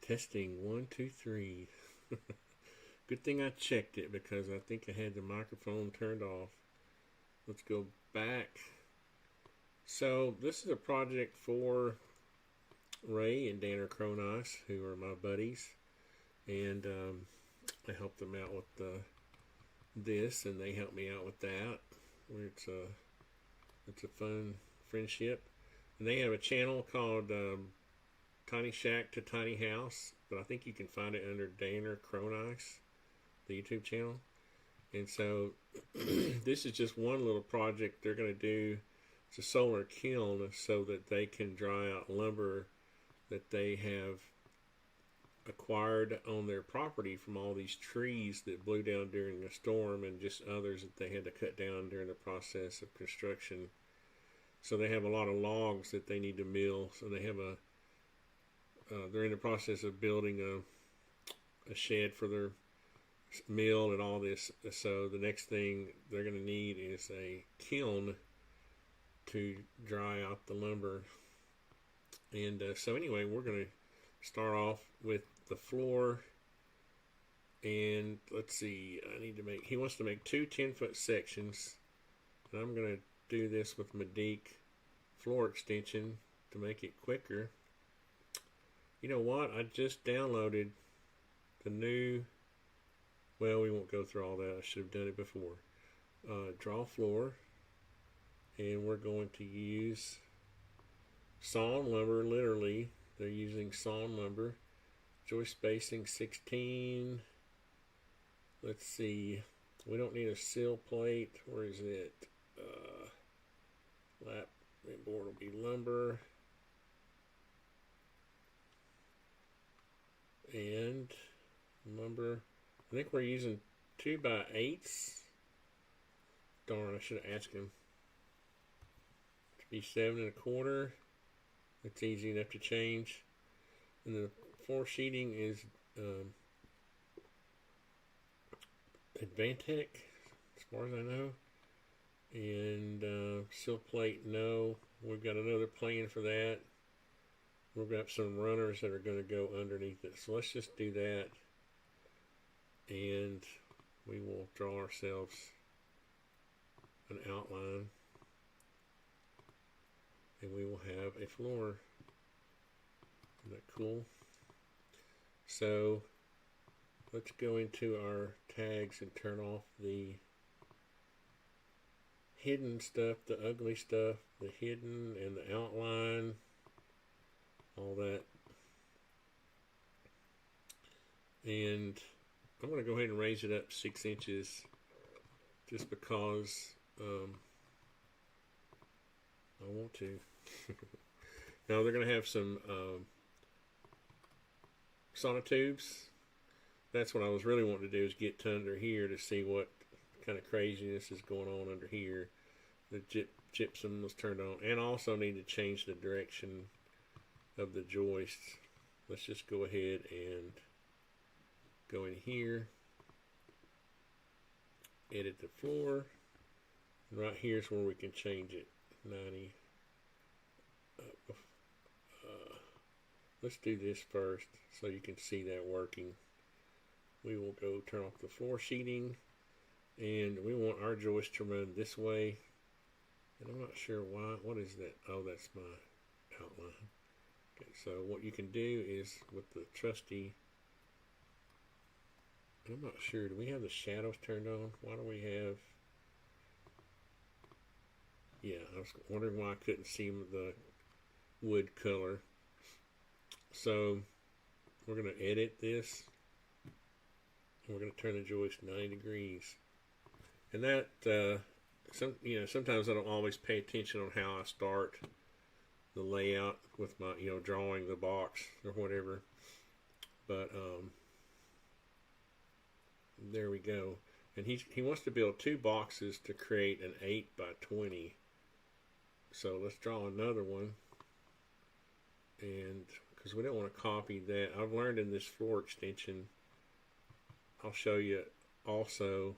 Testing 1, 2, 3. Good thing I checked it because I think I had the microphone turned off. Let's go back. So this is a project for Ray and Danner Cronise, who are my buddies, and I helped them out with this, and they helped me out with that. It's a fun friendship, and they have a channel called Tiny Shack to Tiny House, but I think you can find it under Danner Cronise, the YouTube channel. And so this is just one little project they're going to do. It's a solar kiln so that they can dry out lumber that they have acquired on their property from all these trees that blew down during a storm, and just others that they had to cut down during the process of construction. So they have a lot of logs that they need to mill. So they have they're in the process of building a shed for their mill and all this. So the next thing they're going to need is a kiln to dry out the lumber. And so anyway, we're going to start off with the floor. And let's see, he wants to make two 10-foot sections. And I'm going to do this with Medeek floor extension to make it quicker. You know what? I just downloaded the new, well, we won't go through all that. I should have done it before. Draw floor. And we're going to use sawn lumber, literally. They're using sawn lumber. Joist spacing 16. Let's see. We don't need a sill plate. Where is it? Lap board will be lumber. And lumber, I think we're using 2x8s. Darn, I should have asked him. To be 7 1/4. It's easy enough to change. And the floor sheeting is Advantech, as far as I know. And sill plate, no. We've got another plan for that. We've got some runners that are going to go underneath it. So let's just do that. And we will draw ourselves an outline. And we will have a floor. Isn't that cool? So let's go into our tags and turn off the hidden stuff, the ugly stuff, the hidden and the outline. All that. And I'm going to go ahead and raise it up 6 inches just because I want to. Now they're going to have some sonotubes. That's what I was really wanting to do, is get to under here to see what kind of craziness is going on under here. The gypsum was turned on, and also need to change the direction of the joists. Let's just go ahead and go in here, edit the floor, and right here is where we can change it. 90. Let's do this first so you can see that working. We will go turn off the floor sheeting, and we want our joist to run this way. And I'm not sure why. What is that? Oh, that's my outline. Okay, so what you can do is with the trusty, I'm not sure, do we have the shadows turned on? Why do we have, yeah, I was wondering why I couldn't see the wood color. So we're going to edit this, and we're going to turn the joist 90 degrees. And that, sometimes I don't always pay attention on how I start the layout with my, drawing the box or whatever. But there we go. And he wants to build 2 boxes to create an 8x20. So let's draw another one. And because we don't want to copy that, I've learned in this floor extension, I'll show you also.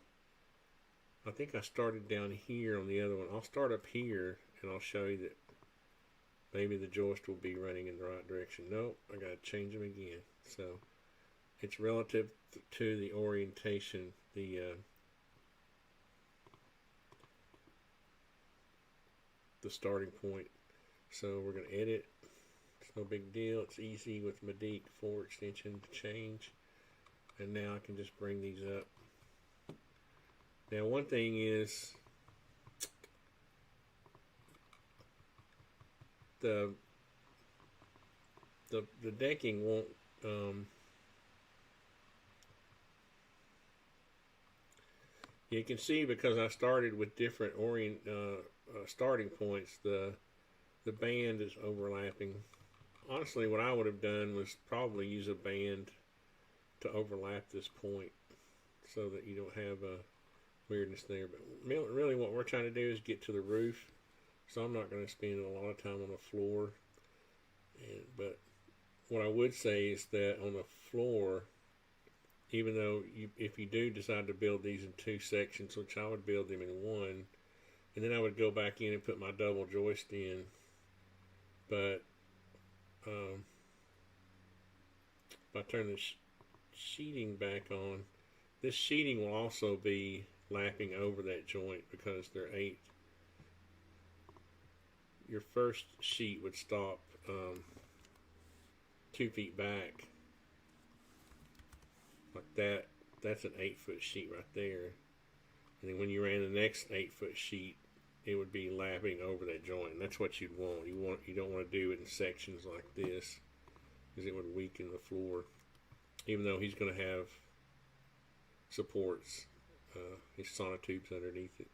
I think I started down here on the other one. I'll start up here and I'll show you that maybe the joist will be running in the right direction. Nope, I gotta change them again. So it's relative to the orientation, the starting point. So we're going to edit. It's no big deal. It's easy with Medeek 4 extension to change. And now I can just bring these up. Now one thing is the decking won't you can see, because I started with different starting points, the band is overlapping. Honestly, what I would have done was probably use a band to overlap this point so that you don't have a weirdness there. But really what we're trying to do is get to the roof, so I'm not going to spend a lot of time on the floor. But what I would say is that on the floor, even though if you do decide to build these in 2 sections, which I would build them in 1, and then I would go back in and put my double joist in. But if I turn the sheeting back on, this sheeting will also be lapping over that joint because they're 8. Your first sheet would stop 2 feet back, like that. That's an 8-foot sheet right there. And then when you ran the next 8-foot sheet, it would be lapping over that joint. And that's what you'd want. You don't want to do it in sections like this, because it would weaken the floor. Even though he's going to have supports, his sonotubes underneath it.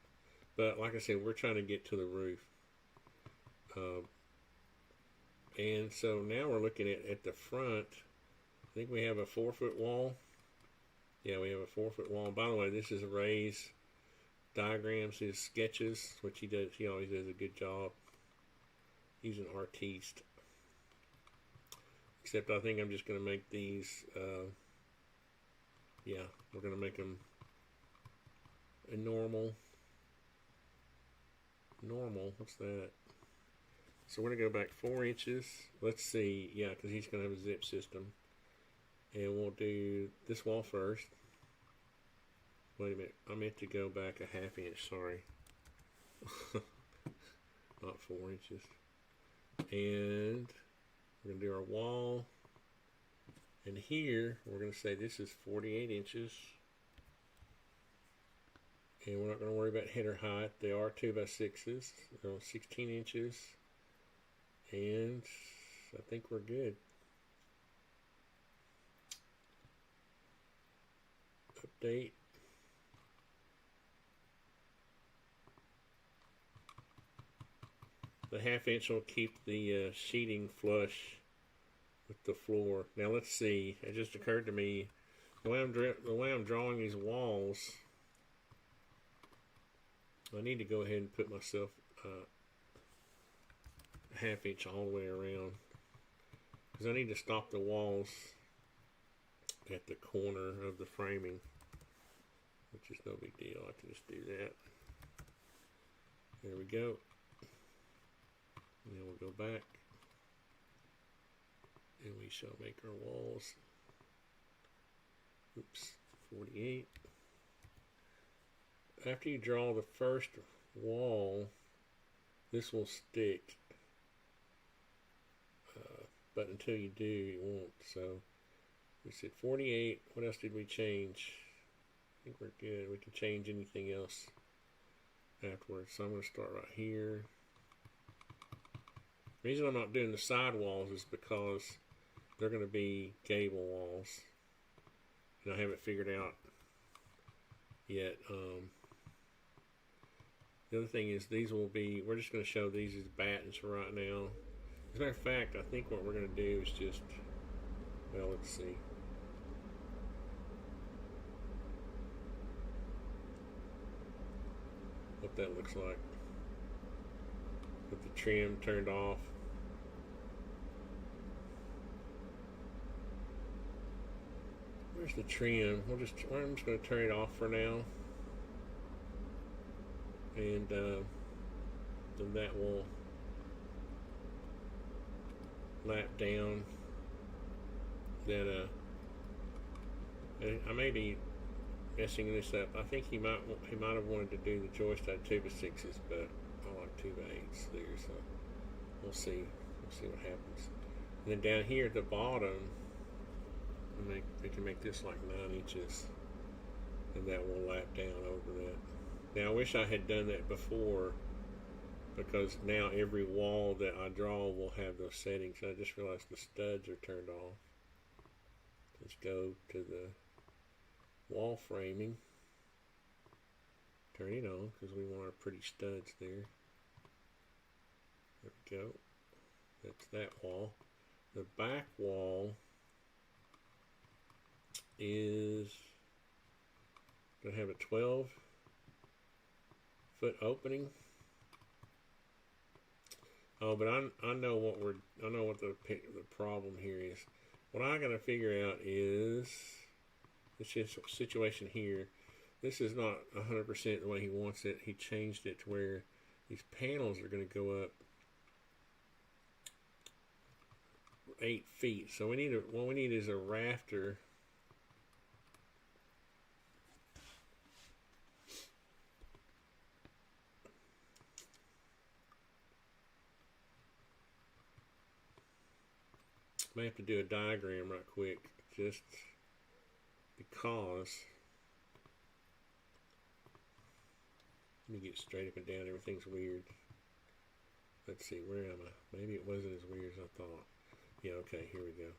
But like I said, we're trying to get to the roof. And so now we're looking at the front. I think we have a 4-foot wall. Yeah, we have a 4-foot wall. By the way, this is Ray's diagrams, his sketches, which he does. He always does a good job. He's an artiste. Except I think I'm just going to make these, yeah, we're going to make them a normal, what's that? So we're going to go back 4 inches. Let's see, yeah, because he's going to have a zip system. And we'll do this wall first. Wait a minute, I meant to go back a 1/2 inch, sorry. Not 4 inches. And we're going to do our wall. And here, we're going to say this is 48 inches. And we're not going to worry about header height. They are 2x6s. They're 16 inches. And I think we're good. Update. The 1/2 inch will keep the sheeting flush with the floor. Now let's see. It just occurred to me, the way I'm drawing these walls, I need to go ahead and put myself a 1/2 inch all the way around, because I need to stop the walls at the corner of the framing, which is no big deal. I can just do that. There we go. And then we'll go back, and we shall make our walls. Oops, 48. After you draw the first wall, this will stick. But until you do, it won't. So we said 48. What else did we change? I think we're good. We can change anything else afterwards. So I'm going to start right here. The reason I'm not doing the side walls is because they're going to be gable walls, and I haven't figured out yet. The other thing is these will be, we're just going to show these as battens for right now. As a matter of fact, I think what we're going to do is just, well, let's see. What that looks like. With the trim turned off. Where's the trim? I'm just going to turn it off for now. And then that will lap down that I may be messing this up. I think he might have wanted to do the joist out of 2x6s, but I like 2x8s there, so we'll see. We'll see what happens. And then down here at the bottom, we can make this like 9 inches, and that will lap down over that. Now I wish I had done that before, because now every wall that I draw will have those settings. I just realized the studs are turned off. Let's go to the wall framing, turn it on, because we want our pretty studs there. There we go. That's that wall. The back wall is going to have a 12-foot opening. Oh, but I know what the problem here is. What I got to figure out is this situation here. This is not 100% the way he wants it. He changed it to where these panels are going to go up 8 feet. So what we need is a rafter. May have to do a diagram right quick, just because. Let me get straight up and down. Everything's weird. Let's see, where am I? Maybe it wasn't as weird as I thought. Yeah, okay, here we go.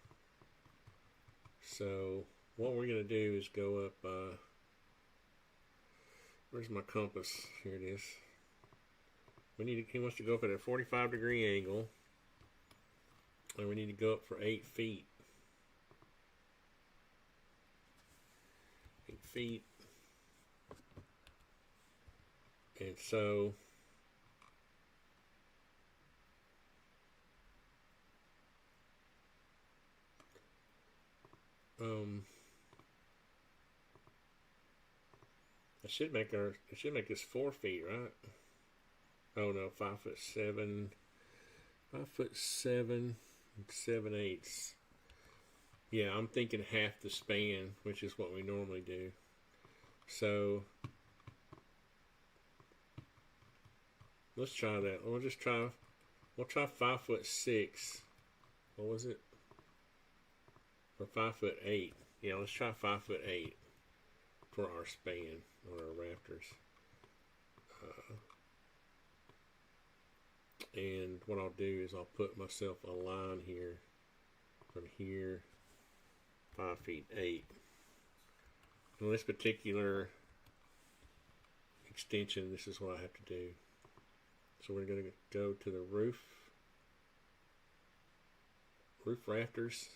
So what we're going to do is go up, where's my compass? Here it is. He wants to go up at a 45-degree angle, and we need to go up for 8 feet. 8 feet. And so it should make this 4 feet, right? Oh no, 5'7", 5'7" and 7/8. Yeah, I'm thinking half the span, which is what we normally do. So let's try that. We'll try 5'6". What was it? Or 5'8". Yeah, let's try 5'8" for our span on our rafters. And what I'll do is I'll put myself a line here from here, 5 feet 8. On this particular extension, this is what I have to do. So we're going to go to the roof rafters,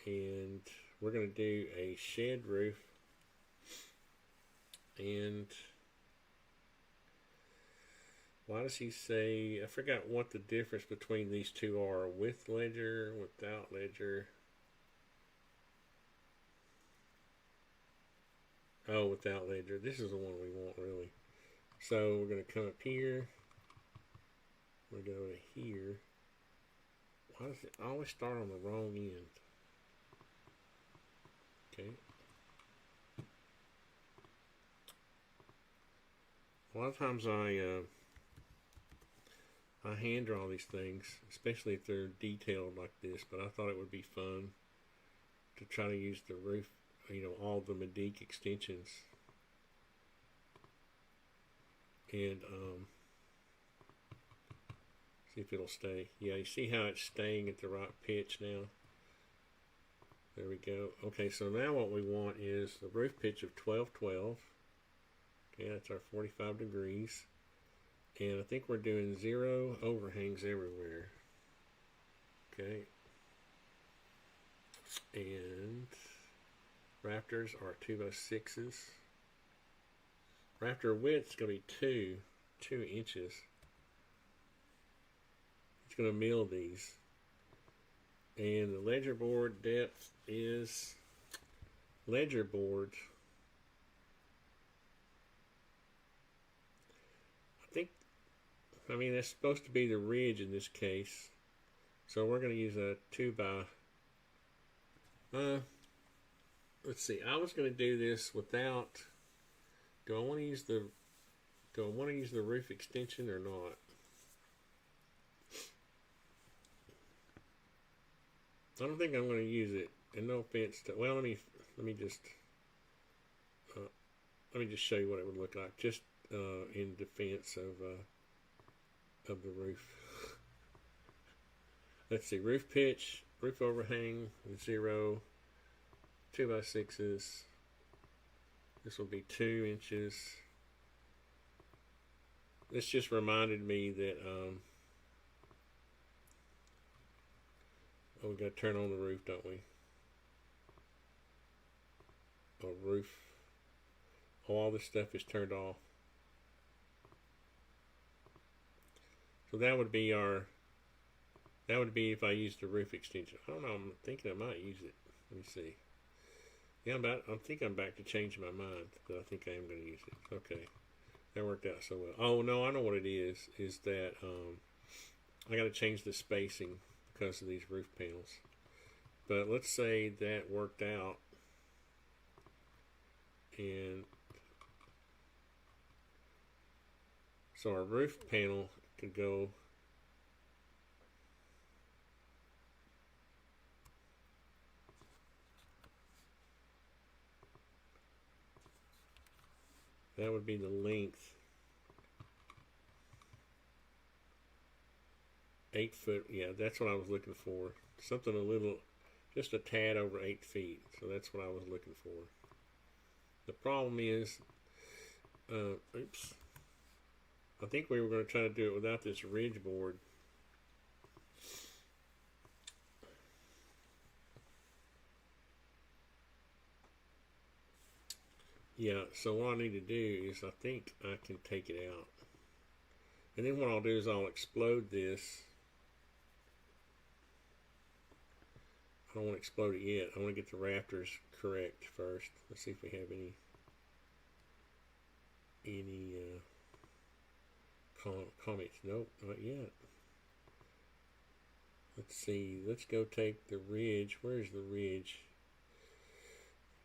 and we're going to do a shed roof. And why does he say, I forgot what the difference between these two are, with ledger, without ledger. Oh, without ledger. This is the one we want, really. So we're going to come up here. We're going to go to here. Why does it always start on the wrong end? Okay. A lot of times I hand draw these things, especially if they're detailed like this, but I thought it would be fun to try to use the roof, all the Medeek extensions. And see if it'll stay. Yeah, you see how it's staying at the right pitch now? There we go. Okay, so now what we want is the roof pitch of 12/12. Okay, that's our 45 degrees. And I think we're doing 0 overhangs everywhere. Okay. And rafters are 2x6s. Rafter width is going to be 2 inches. It's going to mill these. And the ledger board depth is ledger board. I mean, that's supposed to be the ridge in this case. So we're going to use a 2x Let's see. I was going to do this without. Do I want to use the? Do I want to use the roof extension or not? I don't think I'm going to use it. And no offense to. Well, let me just show you what it would look like, just in defense of the roof. Let's see. Roof pitch, roof overhang, 0, 2x6s. This will be 2 inches. This just reminded me that oh, we got to turn on the roof, don't we? Oh, roof. Oh, all this stuff is turned off. So that would be our. That would be if I used the roof extension. I don't know. I'm thinking I might use it. Let me see. Yeah, I think I'm back to changing my mind, but I think I am going to use it. Okay. That worked out so well. Oh, no, I know what it is. Is that I got to change the spacing because of these roof panels. But let's say that worked out. And so our roof panel could go that would be the length. 8 foot, yeah, that's what I was looking for. Something a little, just a tad over 8 feet. So that's what I was looking for. The problem is, oops, I think we were going to try to do it without this ridge board. Yeah, so what I need to do is I think I can take it out. And then what I'll do is I'll explode this. I don't want to explode it yet. I want to get the rafters correct first. Let's see if we have any comments. Nope, not yet. Let's see. Let's go take the ridge. Where's the ridge?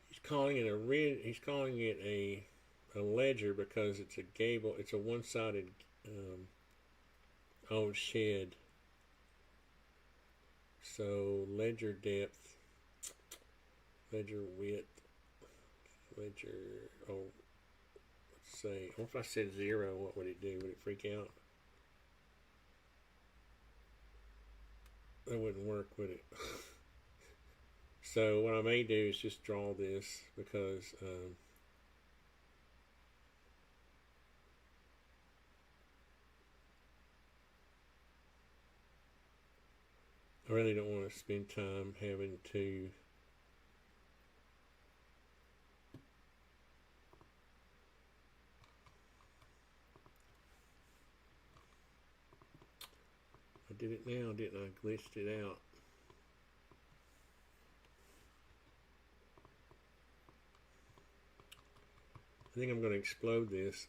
He's calling it a ridge. He's calling it a ledger because it's a gable. It's a one-sided old shed. So ledger depth, ledger width, ledger. Oh, let's say. What if I said 0? What would it do? Would it freak out? That wouldn't work, would it? So what I may do is just draw this because I really don't want to spend time having to I did it now, didn't I? Glitched it out. I think I'm going to explode this.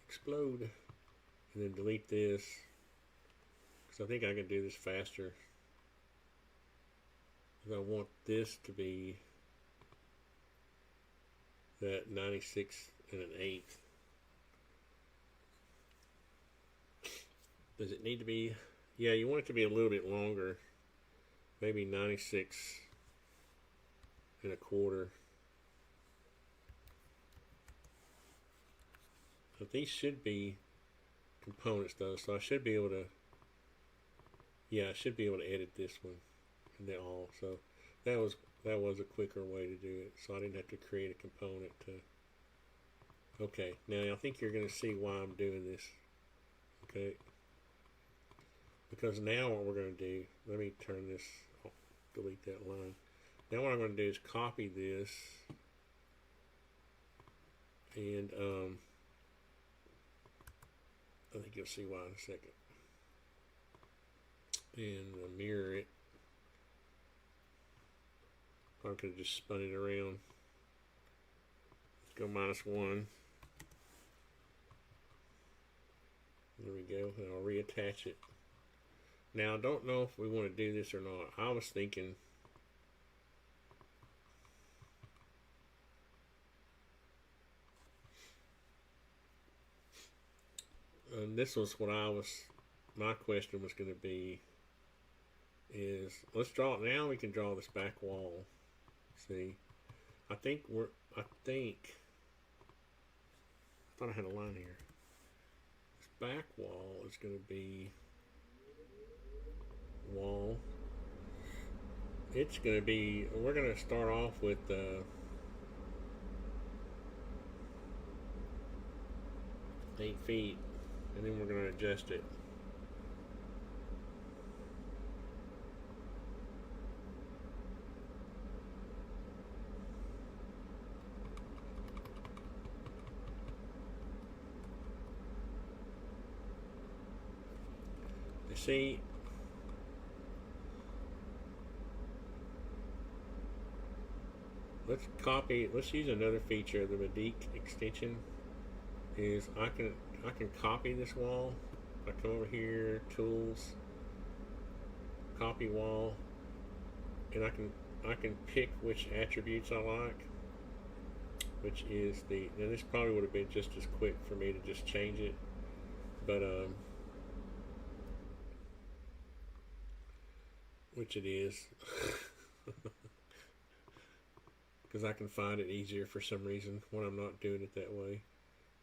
Explode. And then delete this. Because I think I can do this faster. Because I want this to be that 96 1/8. Does it need to be? Yeah, you want it to be a little bit longer. Maybe 96 1/4. But these should be components though, so I should be able to. Yeah, I should be able to edit this one and then all. So that was a quicker way to do it. So I didn't have to create a component to. Okay, now I think you're going to see why I'm doing this. Okay, because now what we're going to do. Let me turn this. Oh, delete that line. Now what I'm going to do is copy this and I think you'll see why in a second. And mirror it. I could have just spun it around. Let's go -1. There we go. And I'll reattach it. Now I don't know if we want to do this or not. I was thinking and this was what my question was going to be is, let's draw it now. We can draw this back wall. See, I thought I had a line here. This back wall is going to be wall. It's going to be, we're going to start off with 8 feet, and then we're going to adjust it. You see, let's use another feature of the Medeek extension. Is I can copy this wall. I come over here, tools, copy wall, and I can pick which attributes I like, which is now this probably would have been just as quick for me to just change it, but which it is, because I can find it easier for some reason when I'm not doing it that way.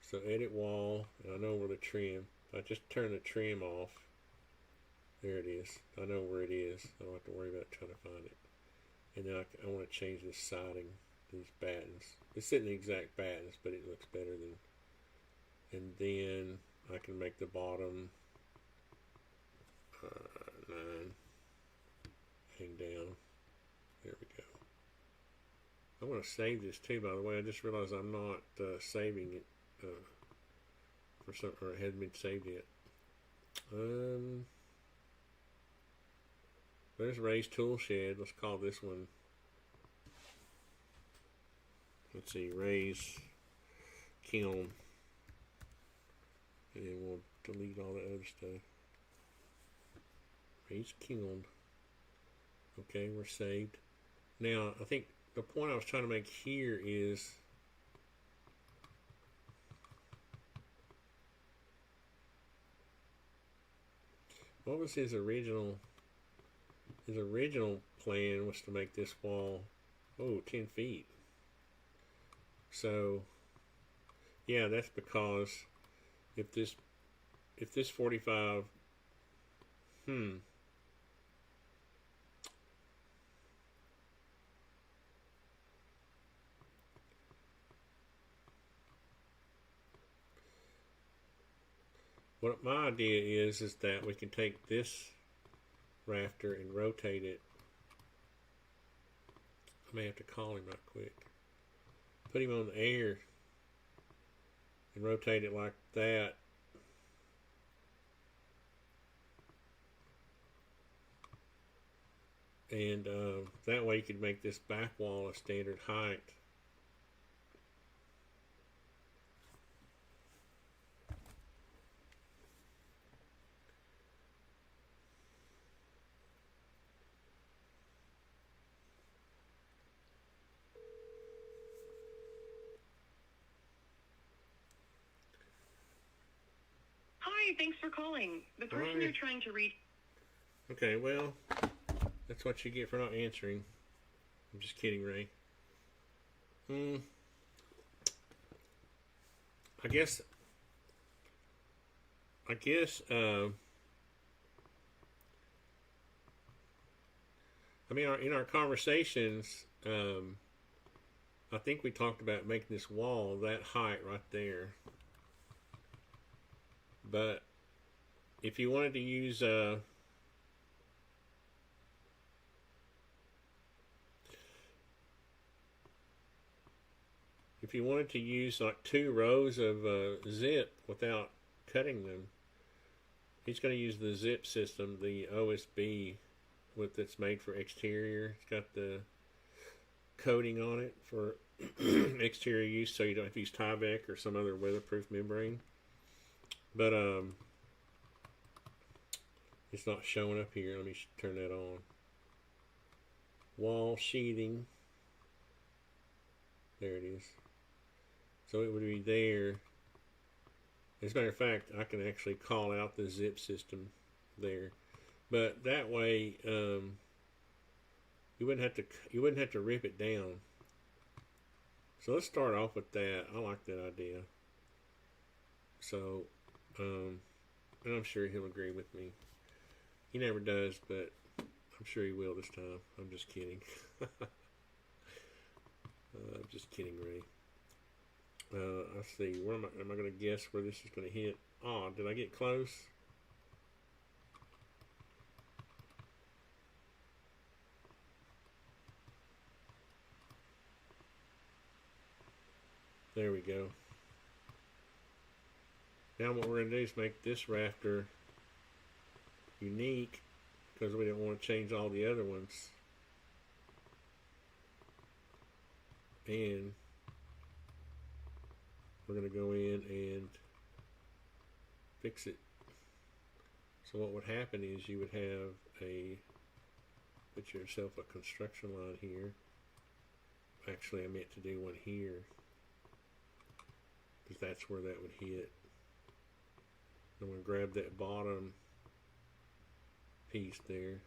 So edit wall, and I know where the trim. I just turn the trim off. There it is. I know where it is. I don't have to worry about trying to find it. And then I want to change this siding, these battens. It's not the exact battens, but it looks better than. And then I can make the bottom 9. Hang down. There we go. I want to save this too, by the way. I just realized I'm not saving it for some, or it hadn't been saved yet. There's Ray's tool shed. Let's call this one. Let's see, Ray's Kiln, and then we'll delete all the other stuff. Ray's Kiln. Okay, we're saved. Now, I think the point I was trying to make here is what was his original plan was to make this wall 10 feet. So yeah, that's because if this 45 what my idea is that we can take this rafter and rotate it. I may have to call him right quick. Put him on the air and rotate it like that. And that way you could make this back wall a standard height. Hi, thanks for calling. The person you're trying to reach. Okay, well, that's what you get for not answering. I'm just kidding, Ray. I guess I mean, in our conversations, I think we talked about making this wall that height right there. But if you wanted to use like 2 rows of zip without cutting them, he's going to use the zip system, the OSB that's made for exterior. It's got the coating on it for exterior use, so you don't have to use Tyvek or some other weatherproof membrane. But It's not showing up here. Let me turn that on. Wall sheathing. There it is. So it would be there. As a matter of fact, I can actually call out the zip system there. But that way, you wouldn't have to rip it down. So let's start off with that. I like that idea. So, and I'm sure he'll agree with me. He never does, but I'm sure he will this time. I'm just kidding. I'm just kidding, Ray. Let's see. Where am I going to guess where this is going to hit? Oh, did I get close? There we go. Now what we're going to do is make this rafter unique because we don't want to change all the other ones. And we're going to go in and fix it. So what would happen is you would have put yourself a construction line here. Actually, I meant to do one here because that's where that would hit. I'm going to grab that bottom piece there.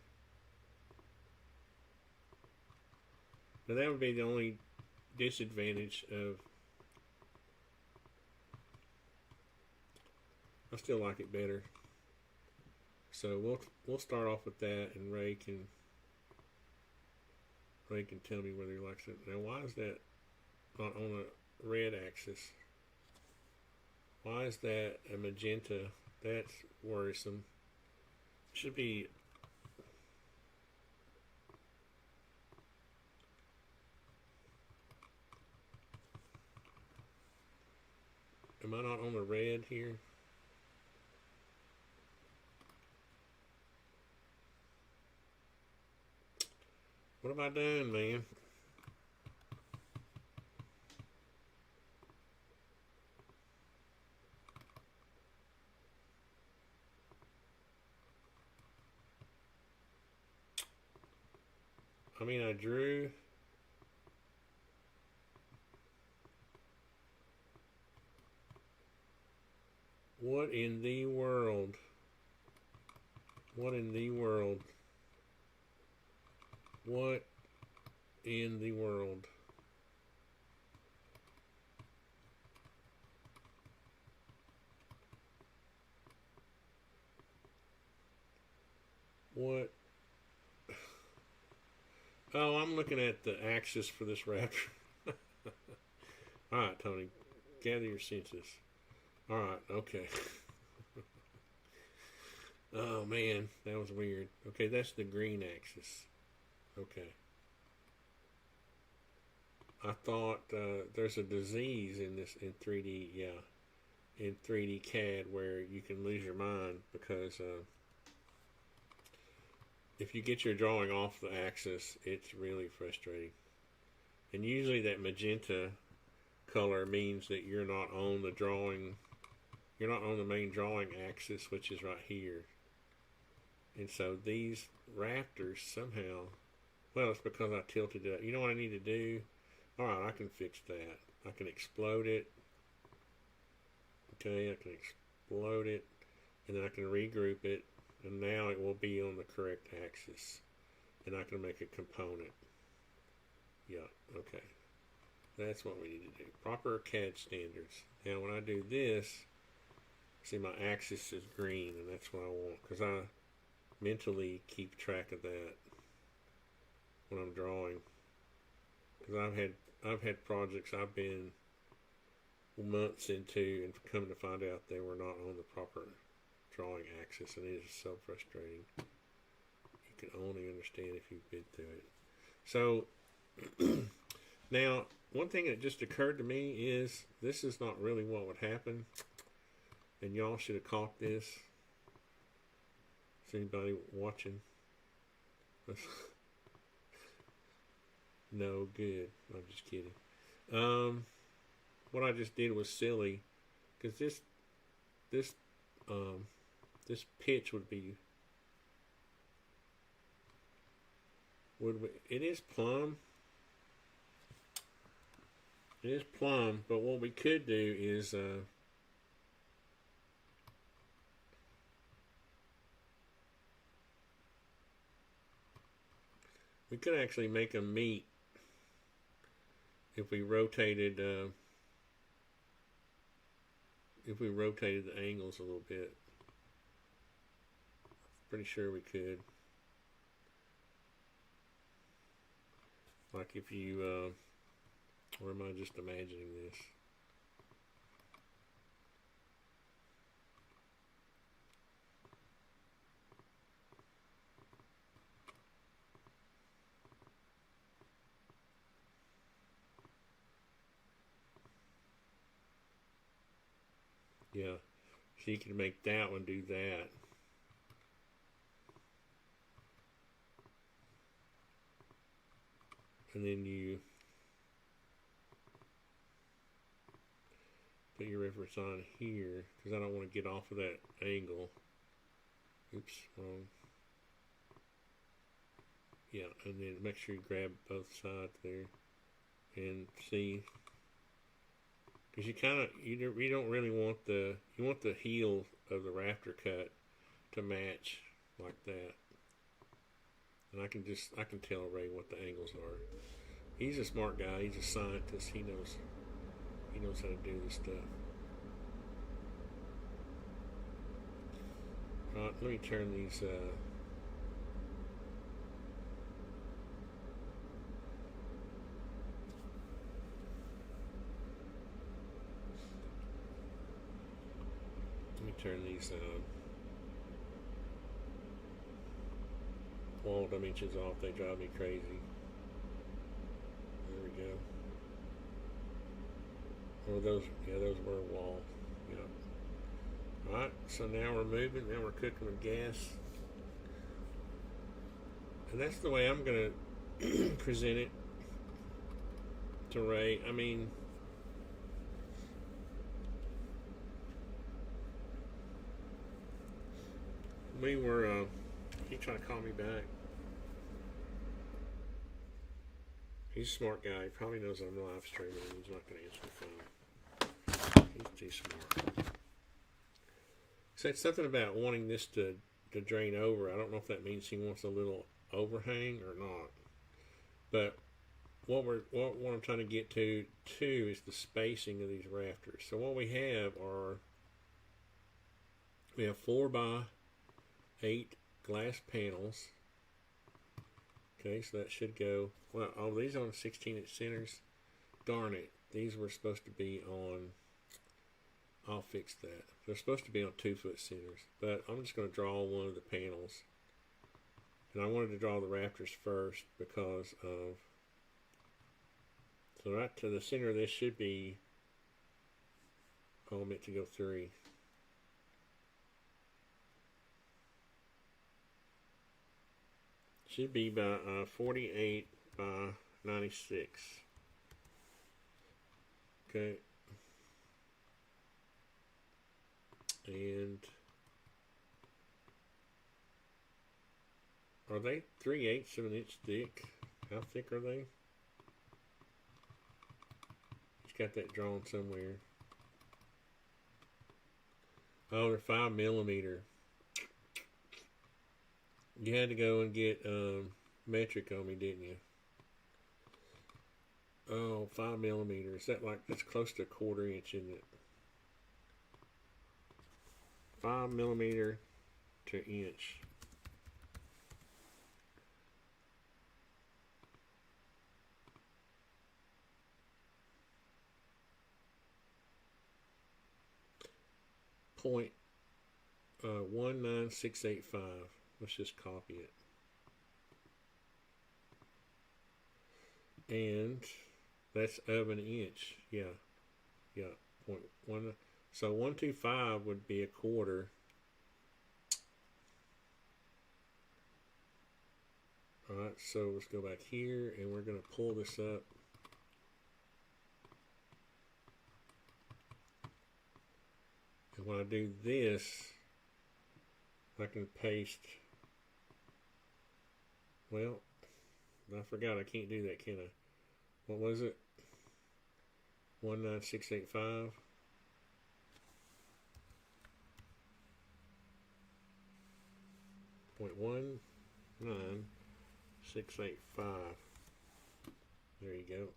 Now that would be the only disadvantage of, I still like it better. So we'll start off with that, and Ray can tell me whether he likes it. Now why is that not on a red axis? Why is that a magenta? That's worrisome. It should be am I not on the red here? What have I done, man? I mean, I drew. What in the world? What in the world? What in the world? What? Oh, I'm looking at the axis for this raptor. Alright, Tony. Gather your senses. Alright, okay. Oh, man. That was weird. Okay, that's the green axis. Okay. I thought there's a disease in 3D, yeah. In 3D CAD where you can lose your mind because if you get your drawing off the axis, it's really frustrating. And usually that magenta color means that you're not on the drawing, you're not on the main drawing axis, which is right here. And so these rafters somehow, well, it's because I tilted it up. You know what I need to do? Alright, I can fix that. I can explode it. Okay, I can explode it. And then I can regroup it. And now it will be on the correct axis. And I can make a component. Yeah, okay. That's what we need to do. Proper CAD standards. Now when I do this, see my axis is green, and that's what I want. Because I mentally keep track of that when I'm drawing. Because I've had projects I've been months into and come to find out they were not on the proper drawing axis, and it is so frustrating. You can only understand if you've been through it. So now one thing that just occurred to me is this is not really what would happen, and y'all should have caught this. Is anybody watching? No, good. I'm just kidding. What I just did was silly, because this pitch would be It is plumb. It is plumb, but what we could do is we could actually make them meet if we rotated the angles a little bit. Pretty sure we could. Like if you or am I just imagining this? Yeah, so you can make that one do that. And then you put your reference on here, because I don't want to get off of that angle. Oops, wrong. Yeah, and then make sure you grab both sides there and see, because you don't really want you want the heel of the rafter cut to match like that. And I can tell Ray what the angles are. He's a smart guy. He's a scientist. He knows how to do this stuff. Alright, let me turn these wall dimensions off. They drive me crazy. There we go. Or those were wall. Yeah. Alright, so now we're moving. Now we're cooking with gas. And that's the way I'm going to present it to Ray. I mean, we were, he trying to call me back. He's a smart guy. He probably knows I'm live streaming and he's not going to answer the phone. He's too smart. Said something about wanting this to drain over. I don't know if that means he wants a little overhang or not. But what I'm trying to get to too is the spacing of these rafters. So what we have 4x8 glass panels. Okay, so that should go. Well, oh, these on 16-inch centers. Darn it, these were supposed to be on. I'll fix that. They're supposed to be on 2-foot centers, but I'm just going to draw one of the panels. And I wanted to draw the rafters first because of. So right to the center of this should be. Oh, I meant to go 3. Should be by 48 by 96. Okay. And are they 3/8 of an inch thick? How thick are they? He's got that drawn somewhere. Oh, they're 5mm. You had to go and get metric on me, didn't you? Oh, 5mm. That's close to 1/4 inch, isn't it? 5mm to inch. Point 19685. Let's just copy it. And that's of an inch. Yeah. 0.1. So 125 would be 1/4. Alright, so let's go back here and we're going to pull this up. And when I do this, I can paste. Well, I forgot I can't do that, can I? What was it? 19685. .19685. There you go.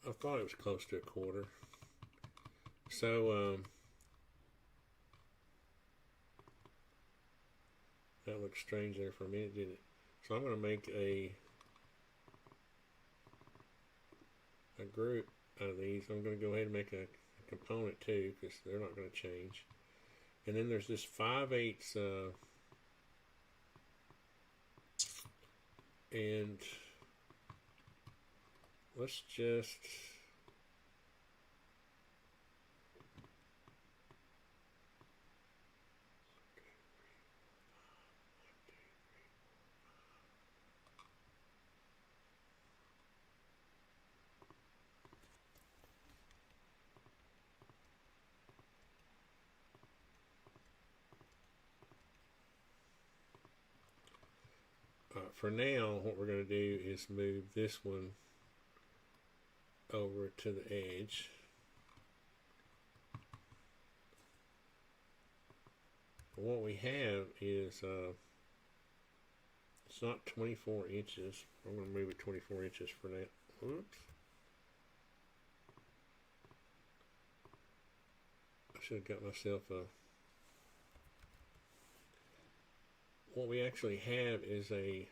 I thought it was close to a quarter. So that looked strange there for a minute, didn't it? So I'm going to make a group out of these. I'm going to go ahead and make a component too, because they're not going to change. And then there's this 5/8 and let's just for now, what we're going to do is move this one over to the edge. But what we have is it's not 24 inches. I'm going to move it 24 inches for now. Oops. I should have got myself a... What we actually have is a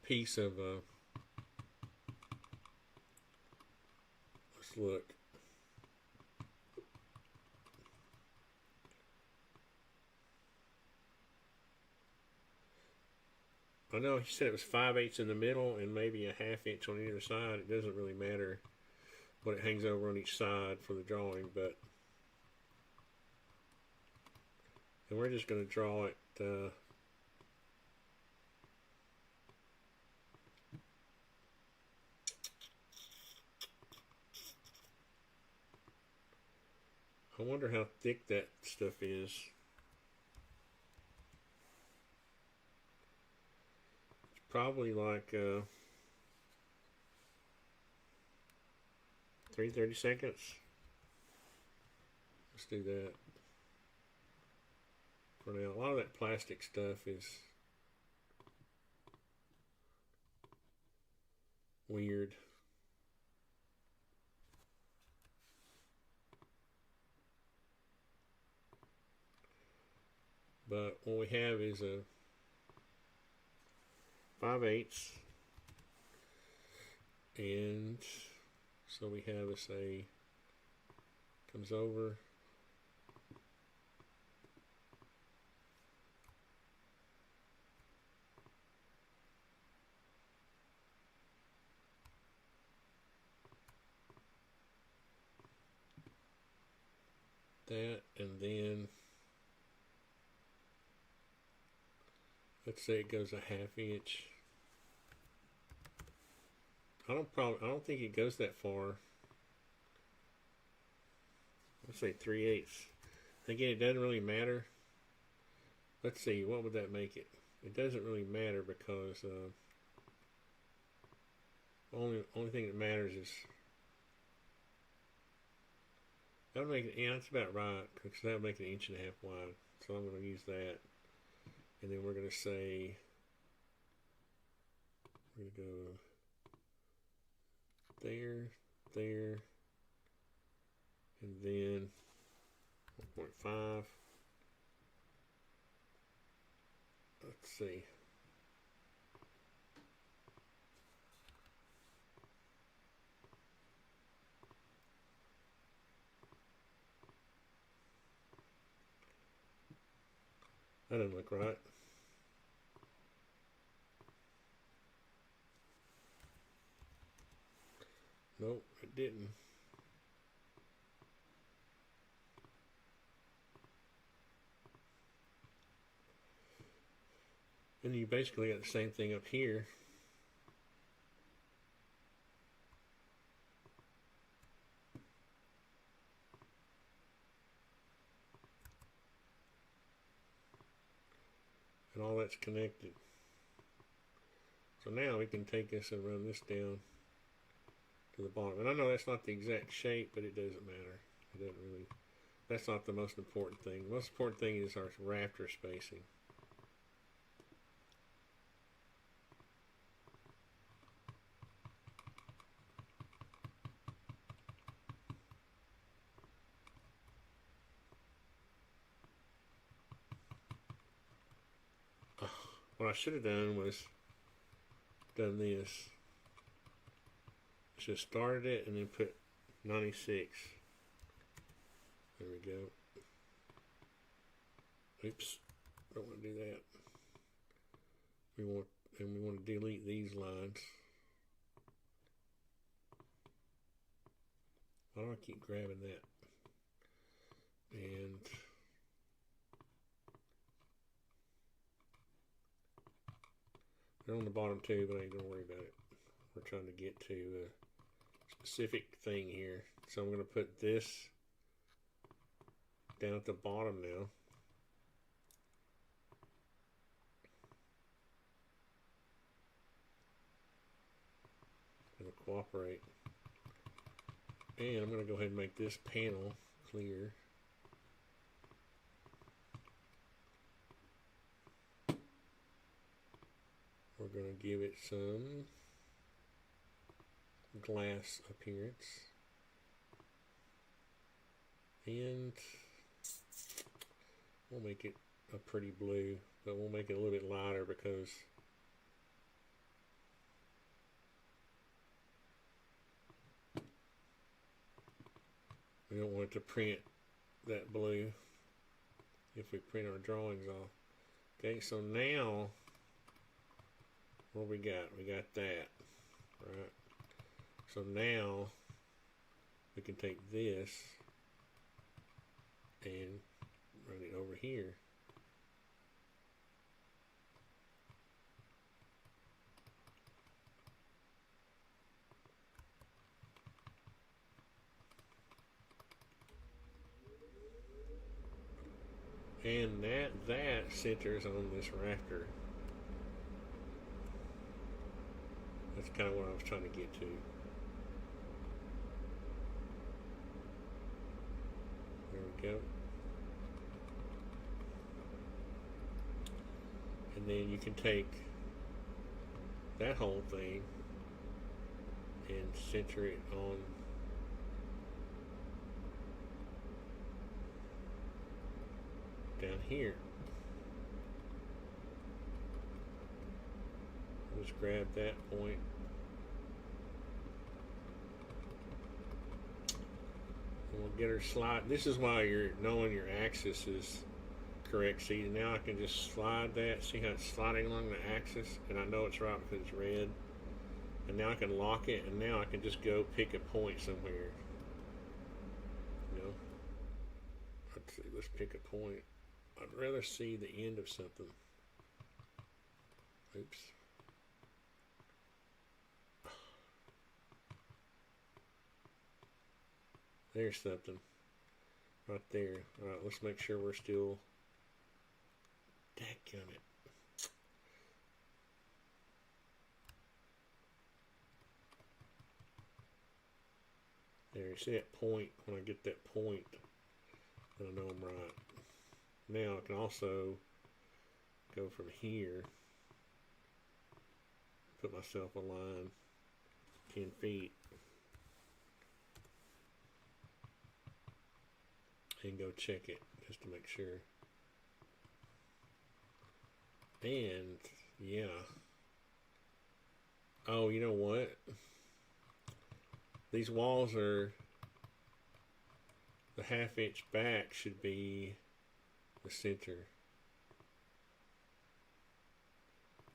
piece of let's look. I know he said it was 5/8 in the middle and maybe a 1/2 inch on either side. It doesn't really matter what it hangs over on each side for the drawing, but and we're just going to draw it I wonder how thick that stuff is. It's probably like 3/32. Let's do that for now. A lot of that plastic stuff is weird. But what we have is a 5/8, and so we have a say comes over. That, and then let's say it goes a 1/2 inch. I don't think it goes that far. Let's say 3/8. Again, it doesn't really matter. Let's see, what would that make it? It doesn't really matter because only thing that matters is that would make it. Yeah, that's about right, because that would make it 1.5 inches wide. So I'm going to use that. And then we're going to say, we're going to go there, there, and then 1.5. Let's see. That doesn't look right. Nope, it didn't. And you basically got the same thing up here. and all that's connected. So now we can take this and run this down to the bottom. And I know that's not the exact shape, but it doesn't matter. It doesn't really, that's not the most important thing. The most important thing is our rafter spacing. What I should have done was done this. Should have started it and then put 96. There we go. Oops, don't want to do that. We want to delete these lines. Why do I keep grabbing that? And they're on the bottom too, but I ain't gonna worry about it. We're trying to get to a specific thing here. So I'm going to put this down at the bottom now. It'll cooperate. And I'm going to go ahead and make this panel clear. We're going to give it some glass appearance. And we'll make it a pretty blue, but we'll make it a little bit lighter because we don't want it to print that blue if we print our drawings off. Okay, so now what we got? We got that, right? So now we can take this and run it over here. And that centers on this rafter. That's kind of what I was trying to get to. There we go. And then you can take that whole thing and center it on down here. Just grab that point. And we'll get her slide. This is why you're knowing your axis is correct. See, now I can just slide that. See how it's sliding along the axis? And I know it's right because it's red. And now I can lock it, and now I can just go pick a point somewhere. You know? Let's see, let's pick a point. I'd rather see the end of something. Oops. There's something. Right there. Alright, let's make sure we're still... Dadgummit. There, you see that point? When I get that point, then I know I'm right. Now I can also go from here, put myself a line 10 feet, and go check it just to make sure. And yeah. Oh, you know what? These walls are, the half-inch back should be the center.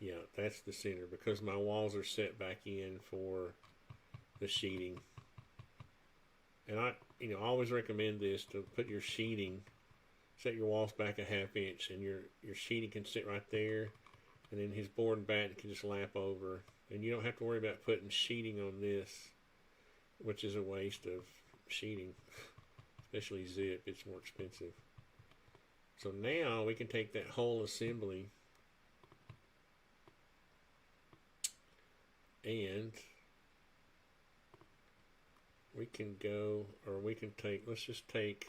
Yeah, that's the center because my walls are set back in for the sheeting. And I always recommend this, to put your sheeting, set your walls back a half-inch, and your sheeting can sit right there, and then his board and batten can just lap over, and you don't have to worry about putting sheeting on this, which is a waste of sheeting, especially zip. It's more expensive. So now we can take that whole assembly And we can go, or we can take, let's just take,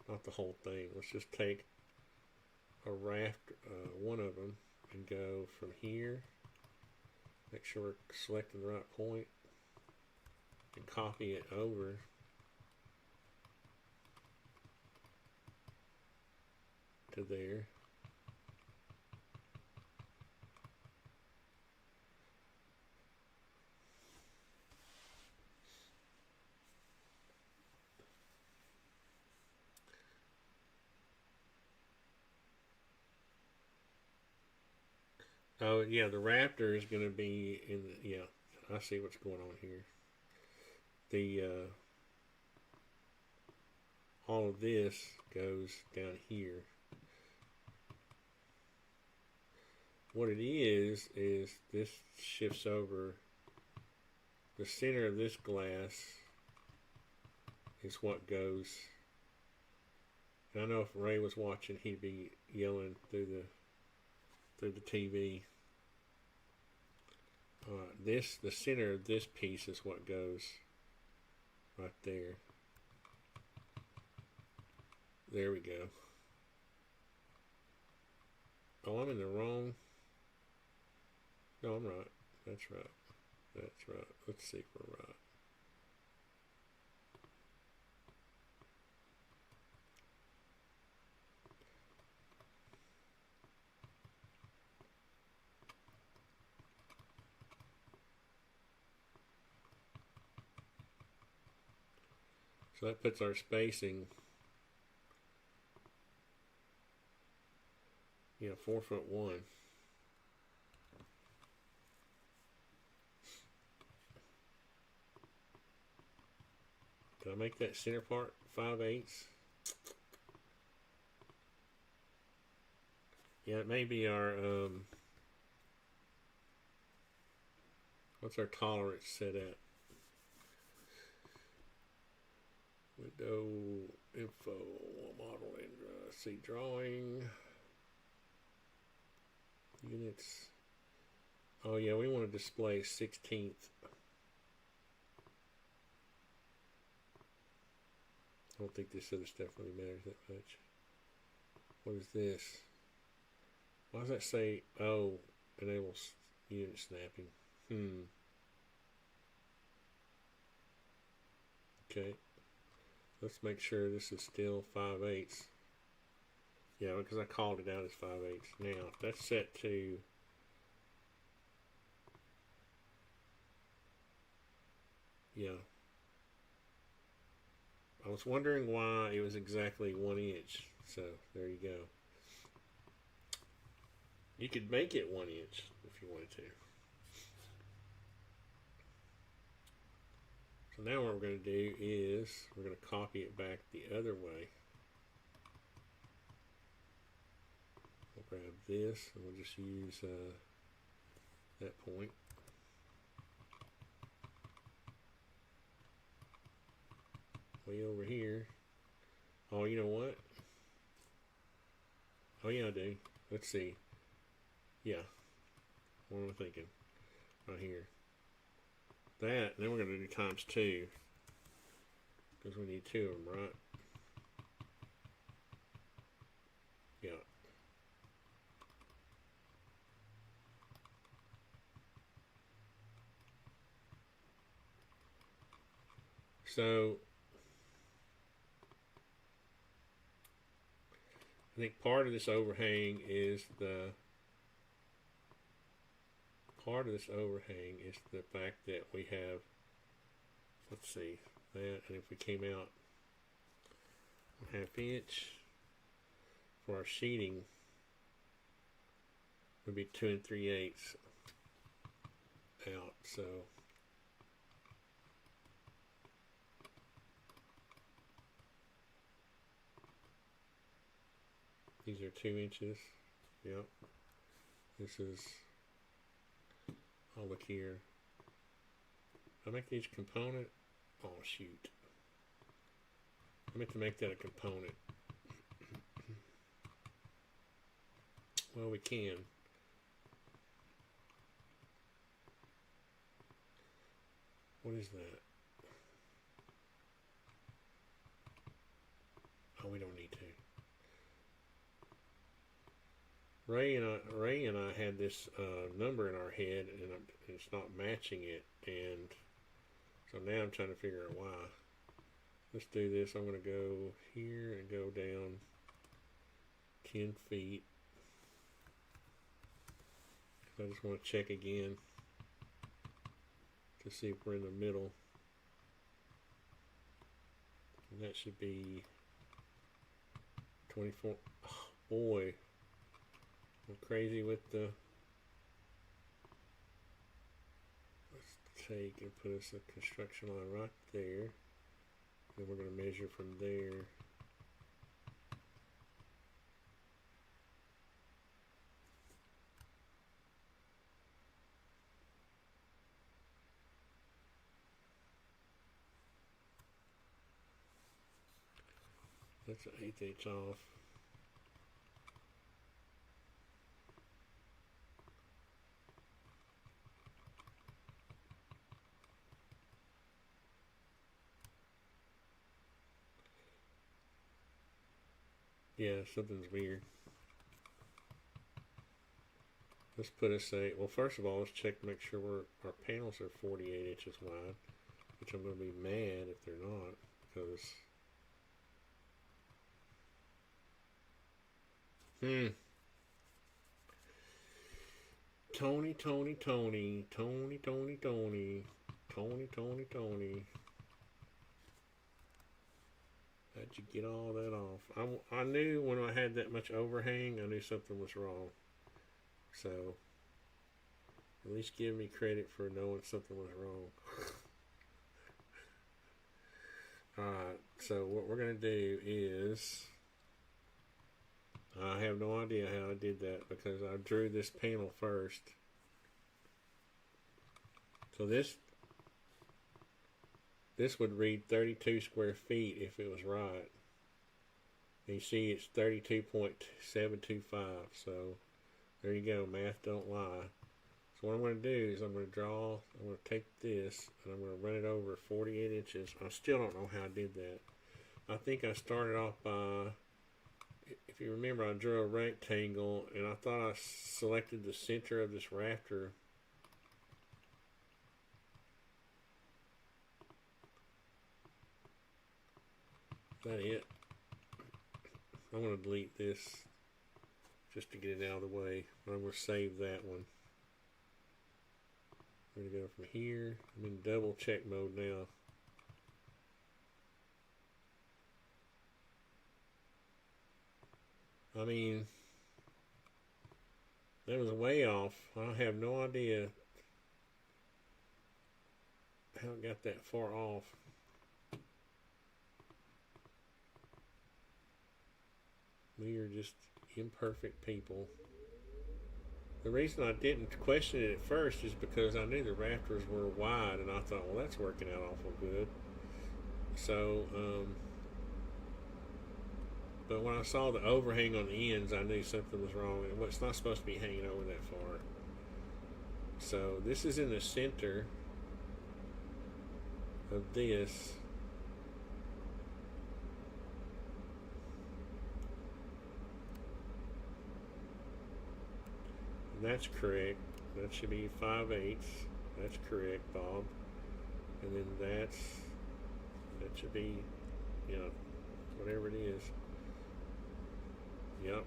not the whole thing, let's just take a raft, one of them, and go from here, make sure we're selecting the right point, and copy it over to there. Oh yeah, the Raptor is going to be in the, yeah, I see what's going on here. The all of this goes down here. What it is this shifts over. The center of this glass is what goes. And I know if Ray was watching, he'd be yelling through the TV. The center of this piece is what goes right there. There we go. Oh, I'm in the wrong. No, I'm right. That's right. That's right. Let's see if we're right. So that puts our spacing, 4'1". Did I make that center part 5/8? Yeah, it may be our, what's our tolerance set at? Window, info, model, and see drawing, units. Oh yeah, we want to display 16th. I don't think this other stuff really matters that much. What is this? Why does that say, oh, enables unit snapping? Okay. Let's make sure this is still 5/8. Yeah, because I called it out as 5/8. Now, if that's set to I was wondering why it was exactly 1 inch. So there you go. You could make it 1 inch if you wanted to. So now what we're going to do is we're going to copy it back the other way. We'll grab this and we'll just use that point. Way over here. Oh, you know what? Oh yeah, I do. Let's see. Yeah. What am I thinking? Right here. That, and then we're going to do ×2. Because we need 2 of them, right? Yeah. So, I think part of this overhang is the fact that we have, let's see, that, and if we came out 1/2 inch for our sheeting, it would be 2 3/8 out. So these are 2 inches. Yep. This is, I'll look here. I make these component. Oh shoot. I meant to make that a component. Well, we can. What is that? Oh, we don't need to. Ray and I had this number in our head, and it's not matching it, and so now I'm trying to figure out why. Let's do this. I'm going to go here and go down 10 feet. I just want to check again to see if we're in the middle. And that should be 24. Oh, boy. I'm crazy with the. Let's take and put us a construction line right there. Then we're going to measure from there. That's an 1/8 off. Yeah, something's weird. Let's put us a, well, first of all, let's check to make sure our panels are 48 inches wide, which I'm going to be mad if they're not, because Tony. How'd you get all that off? I knew when I had that much overhang, I knew something was wrong. So, at least give me credit for knowing something was wrong. Alright, so what we're going to do is, I have no idea how I did that because I drew this panel first. So this would read 32 square feet if it was right. And you see it's 32.725. So there you go, math don't lie. So what I'm going to do is I'm going to take this and I'm going to run it over 48 inches. I still don't know how I did that. I think I started off by, if you remember, I drew a rectangle and I thought I selected the center of this rafter. Is that it? I'm going to delete this just to get it out of the way. I'm going to save that one. I'm going to go from here. I'm in double check mode now. I mean, that was way off. I have no idea how it got that far off. We are just imperfect people. The reason I didn't question it at first is because I knew the rafters were wide, and I thought, well, that's working out awful good. So, but when I saw the overhang on the ends, I knew something was wrong. It's not supposed to be hanging over that far. So this is in the center of this. And that's correct. That should be 5/8. That's correct, Bob. And then that should be, you know, whatever it is. Yep.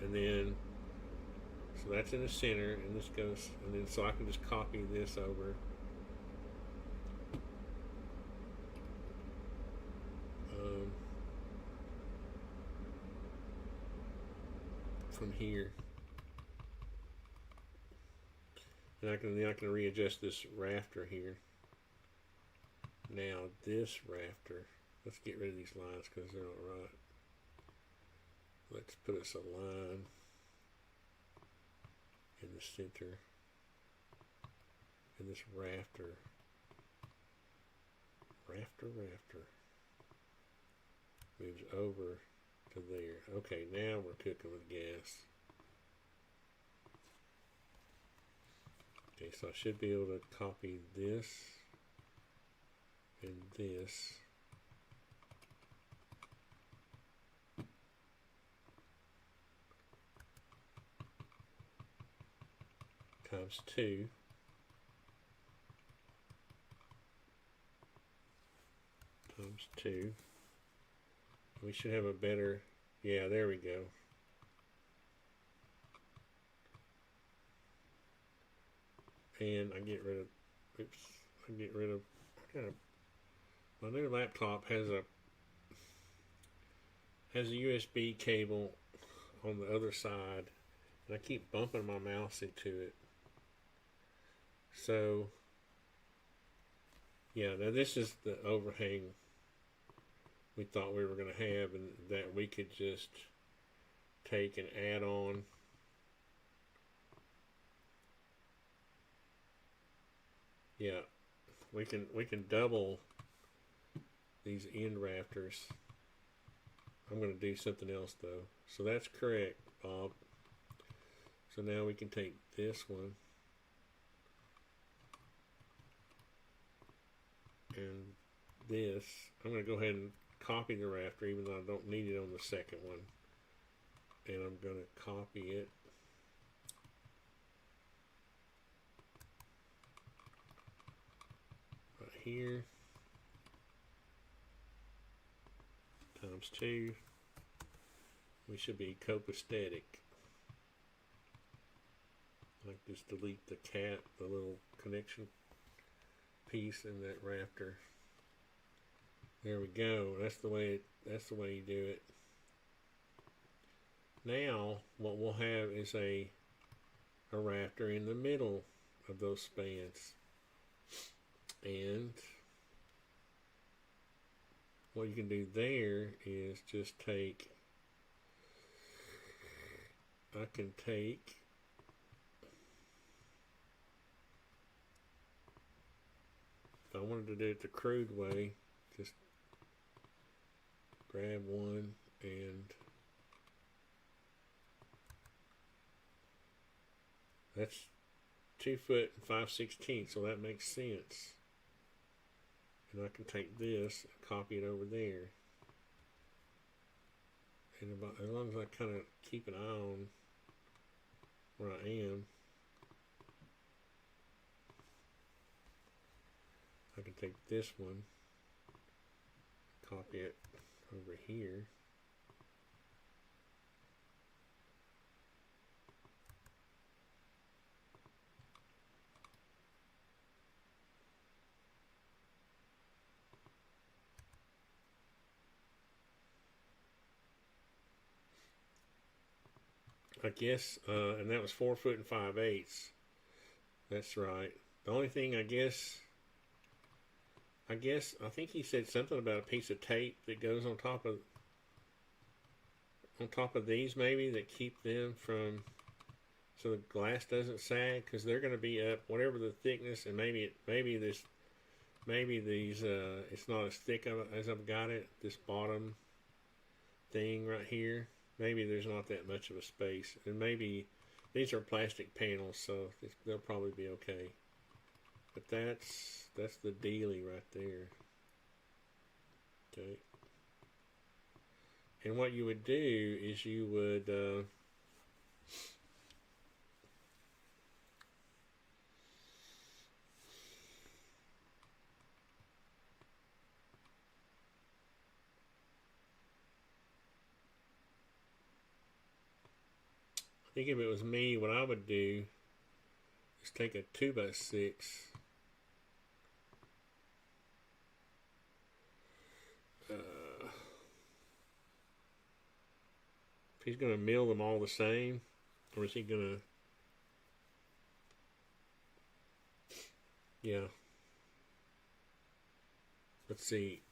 And then, so that's in the center, and this goes, and then so I can just copy this over. From here. And I can readjust this rafter here. Now this rafter, let's get rid of these lines because they're not right. Let's put us a line in the center, and this rafter moves over to there. Okay, now we're cooking with gas. Okay, so I should be able to copy this and this. Times 2. Times 2. We should have a better, yeah, there we go. And I get rid of, oops, my new laptop has a USB cable on the other side, and I keep bumping my mouse into it. So, yeah, now this is the overhang we thought we were going to have, and that we could just take and add on. Yeah, we can double these end rafters. I'm going to do something else though. So that's correct, Bob. So now we can take this one and this. I'm going to go ahead and copy the rafter, even though I don't need it on the second one. And I'm going to copy it. Right here. Times 2. We should be copacetic. Like just delete the cat, the little connection piece in that rafter. There we go. That's the way you do it. Now what we'll have is a rafter in the middle of those spans. And what you can do there is just take, I can take if I wanted to do it the crude way, just grab one and that's 2 foot and 5/16, so that makes sense. And I can take this and copy it over there. And as long as I kind of keep an eye on where I am, I can take this one, copy it over here. I guess, and that was 4 foot and 5/8. That's right. The only thing I think he said something about a piece of tape that goes on top of these, maybe, that keep them from, so the glass doesn't sag, because they're going to be up whatever the thickness, and maybe these it's not as thick as I've got it. This bottom thing right here, maybe there's not that much of a space, and maybe these are plastic panels, so they'll probably be okay. But that's the dealie right there. Okay. And what you would do is you would I think if it was me, what I would do is take a 2x6 if he's going to mill them all the same, or is he going to, yeah, let's see,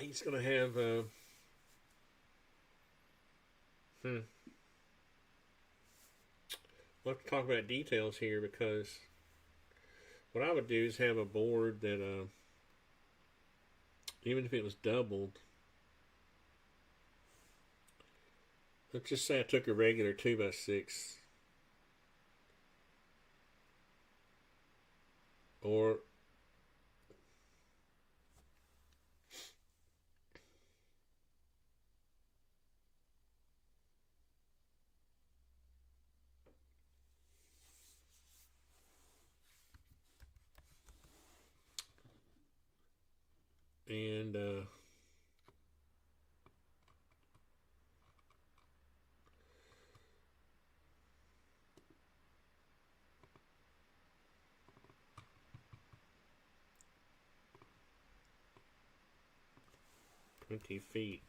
he's going to have, we'll have to talk about details here, because what I would do is have a board that, even if it was doubled, let's just say I took a regular 2x6, or And 20 feet.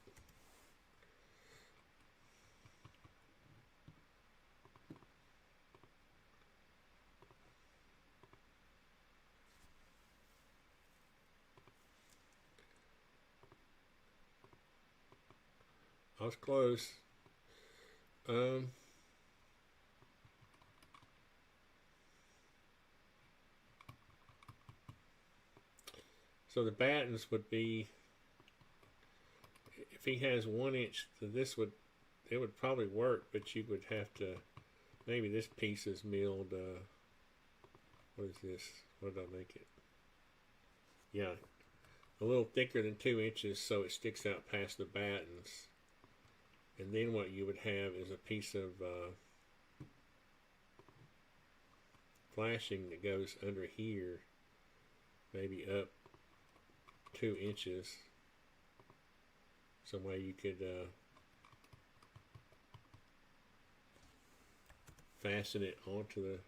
I was close. So the battens would be, if he has 1 inch, it would probably work, but you would have to, maybe this piece is milled, what is this? What did I make it? Yeah, a little thicker than 2 inches, so it sticks out past the battens. And then what you would have is a piece of flashing that goes under here, maybe up 2 inches. Some way you could fasten it onto the,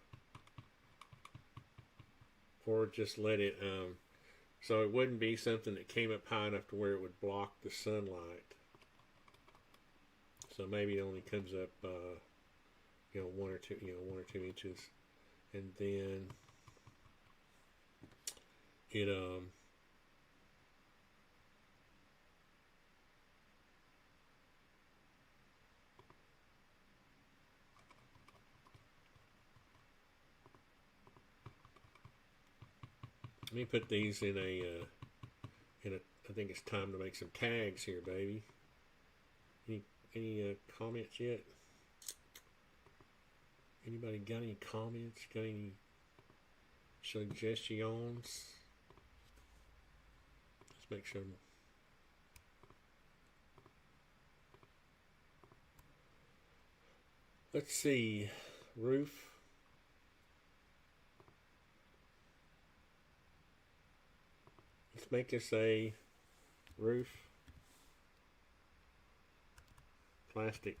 or just let it, so it wouldn't be something that came up high enough to where it would block the sunlight. So maybe it only comes up, 1 or 2 inches, and then it let me put these in a I think it's time to make some tags here, baby. Any comments yet? Anybody got any comments? Got any suggestions? Let's make sure. Let's see. Roof. Let's make this a roof. Plastic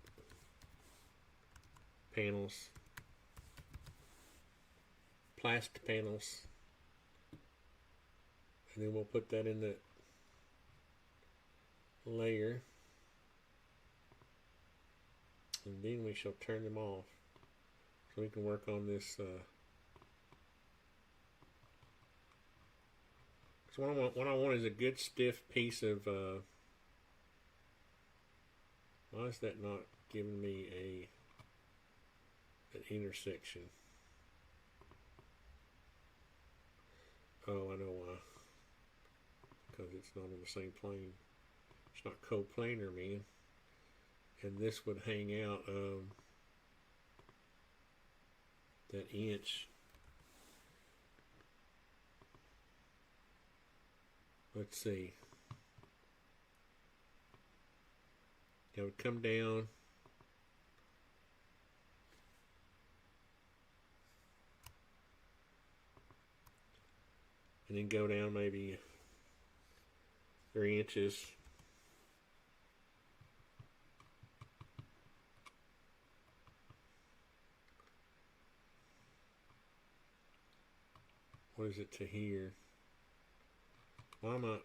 panels, plastic panels, and then we'll put that in the layer, and then we shall turn them off so we can work on this. So what I want is a good stiff piece of. Why is that not giving me an intersection? Oh, I know why. Because it's not on the same plane. It's not coplanar, man. And this would hang out that inch. Let's see. It would come down and then go down maybe 3 inches. What is it to here? Why am I?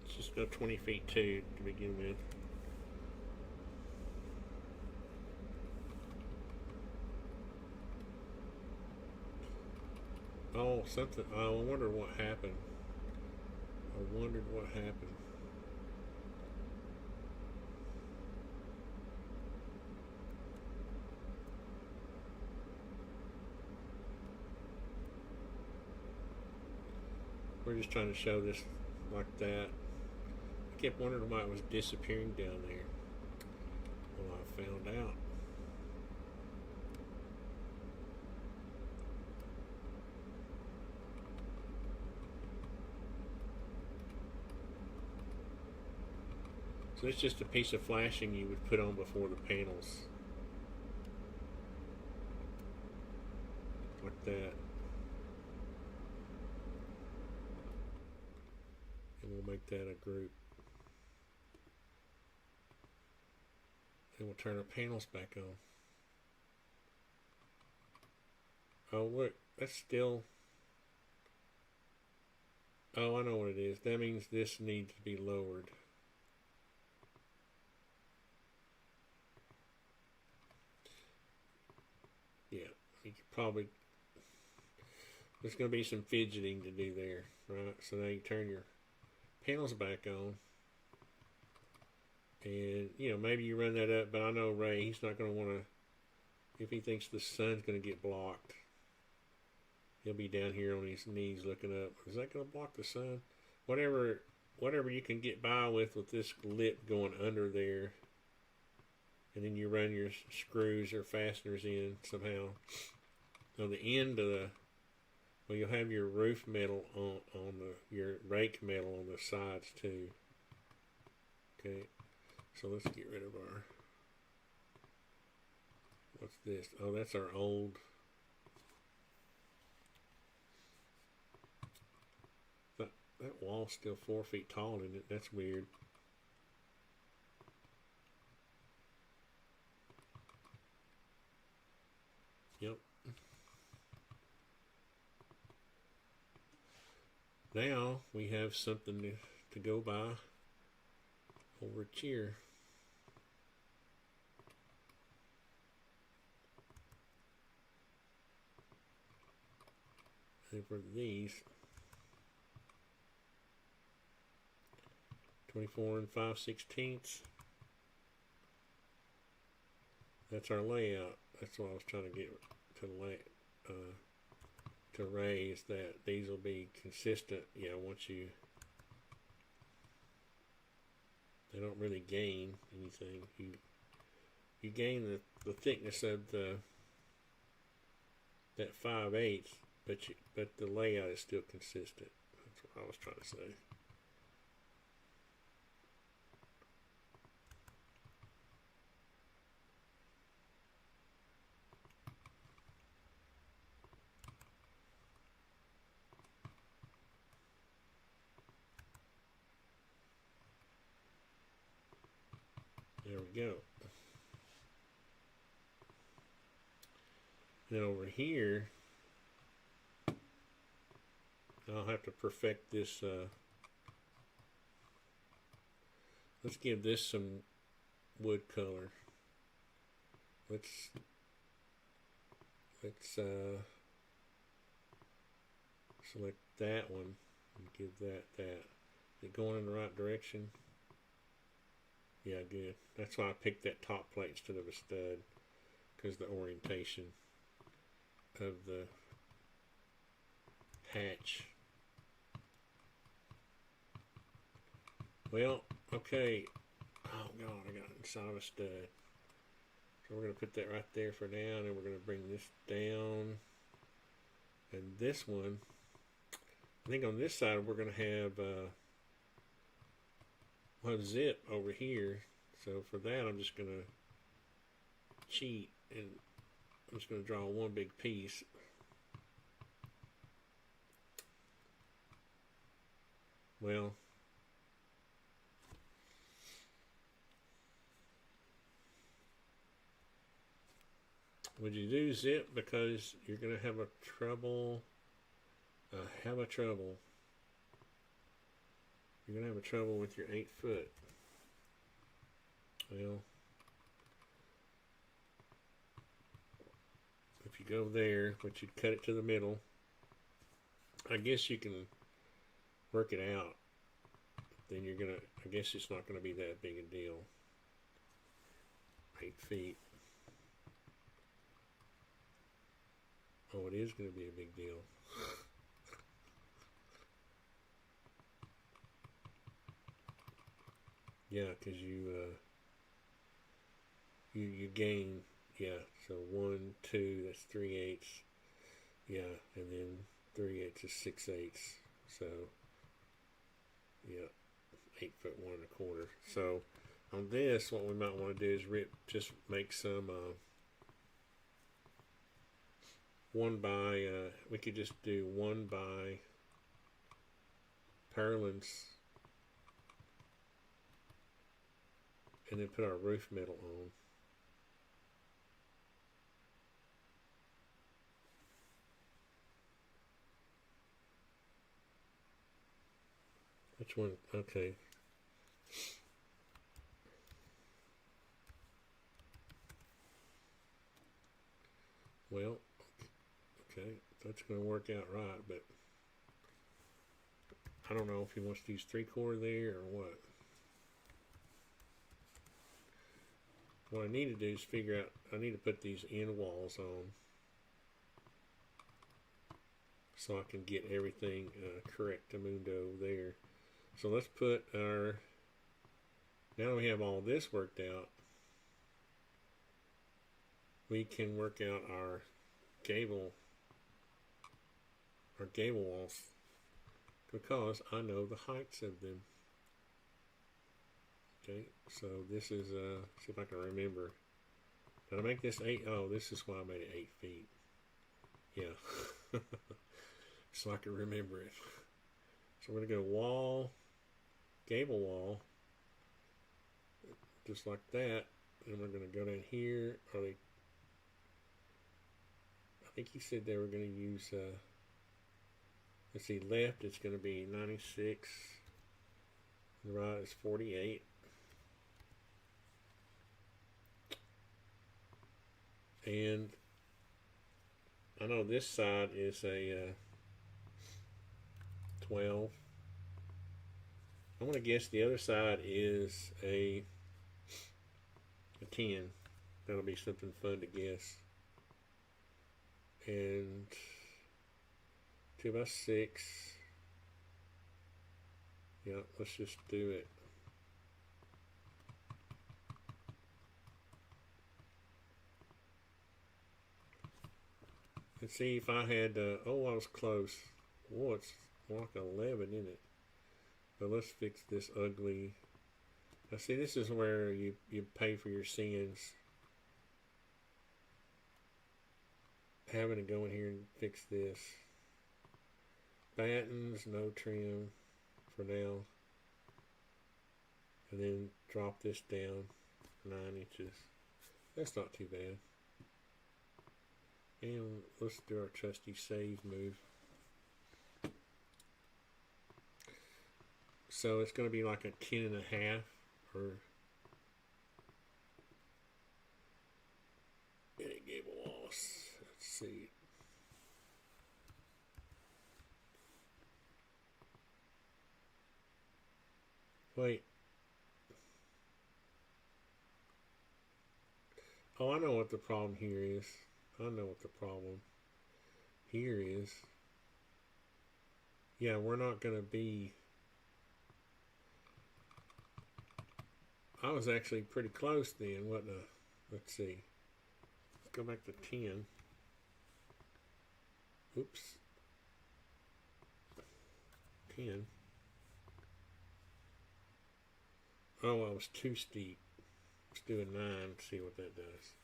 Let's just go 20 feet too to begin with. Oh, something. I wonder what happened. I wondered what happened. We're just trying to show this like that. I kept wondering why it was disappearing down there. Well, I found out. So it's just a piece of flashing you would put on before the panels. Like that. And we'll make that a group. And we'll turn our panels back on. Oh look, that's still... Oh, I know what it is. That means this needs to be lowered. Yeah, you could probably... There's going to be some fidgeting to do there, right? So now you turn your panels back on. And, you know, maybe you run that up, but I know Ray, he's not going to want to... If he thinks the sun's going to get blocked, he'll be down here on his knees looking up. Is that going to block the sun? Whatever you can get by with this lip going under there, and then you run your screws or fasteners in somehow. On the end of the, well, you'll have your roof metal on your rake metal on the sides too. Okay, so let's get rid of our, what's this? Oh, that's our old. That wall's still 4 feet tall, isn't it? That's weird. Yep. Now we have something to go by over here. And for these, 24 and 5/16. That's our layout. That's what I was trying to get to raise, that these will be consistent. Yeah, once you, they don't really gain anything. You gain the thickness of that 5/8, but the layout is still consistent. That's what I was trying to say. There we go. Then over here, I'll have to perfect this. Let's give this some wood color. Let's select that one and give that. Is it going in the right direction? Yeah, good. That's why I picked that top plate instead of a stud, because the orientation of the hatch. Well, okay. Oh God, I got inside of a stud. So we're going to put that right there for now, and then we're going to bring this down. And this one, I think on this side we're going to have one zip over here. So for that, I'm just going to cheat, and I'm just going to draw one big piece. Well, would you do zip, because you're going to have a trouble, You're going to have a trouble with your 8 foot. Well, if you go there, but you'd cut it to the middle, I guess you can work it out. Then you're going to, I guess it's not going to be that big a deal. 8 feet. Oh, it is going to be a big deal. Yeah, because you gain, yeah, so 1, 2, that's 3/8, yeah, and then 3/8 is 6/8, so, yeah, 8 foot 1 1/4. So On this, what we might want to do is just make some 1 by, we could just do 1 by purlins and then put our roof metal on. Which one? Okay. Well, okay, that's going to work out right, but I don't know if he wants to use 3/4 there or what. What I need to do is figure out, I need to put these end walls on so I can get everything correctamundo there. So let's put our, now that we have all this worked out, we can work out our gable walls because I know the heights of them. Okay, so this is, see if I can remember. Did I make this 8? Oh, this is why I made it 8 feet. Yeah. So I can remember it. So we're going to go wall, gable wall, just like that. And we're going to go down here. I think he said they were going to use, let's see, left it's going to be 96, and right is 48. And I know this side is a 12. I'm going to guess the other side is a 10. That'll be something fun to guess. And 2 by 6. Yeah, let's just do it. Let's see if I had, oh, I was close. Oh, it's more like 11, isn't it? But let's fix this ugly. Now see, this is where you pay for your sins. Having to go in here and fix this. Battens, no trim for now. And then drop this down 9 inches. That's not too bad. And let's do our trusty save move. So it's going to be like a 10.5 or any gable walls. Let's see. Wait. Oh, I know what the problem here is. I know what the problem here is. Yeah, we're not going to be... I was actually pretty close then, wasn't I? Let's see. Let's go back to 10. Oops. 10. Oh, I was too steep. Let's do a 9 and see what that does.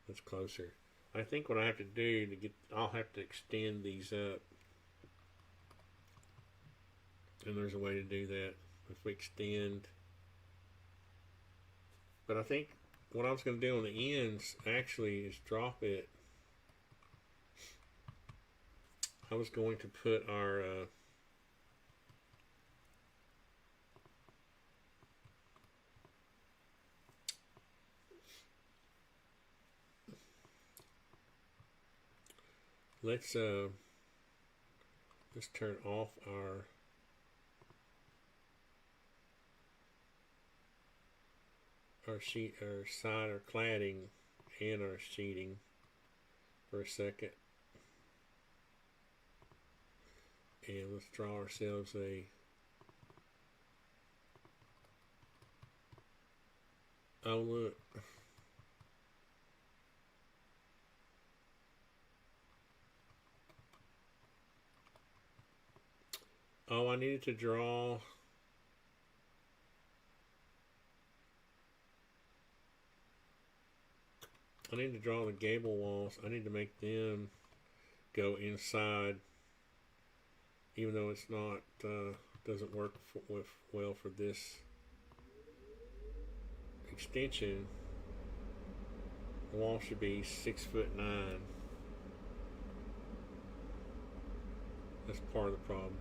That's closer. I think what I have to do to get, I'll have to extend these up. And there's a way to do that. If we extend. But I think what I was going to do on the ends actually is drop it. I was going to put our let's turn off our side, our cladding, and our sheeting for a second. And let's draw ourselves a oh look. Oh, I needed to draw I need to draw the gable walls. I need to make them go inside, even though it's not doesn't work well for this extension. The wall should be 6'9". That's part of the problem.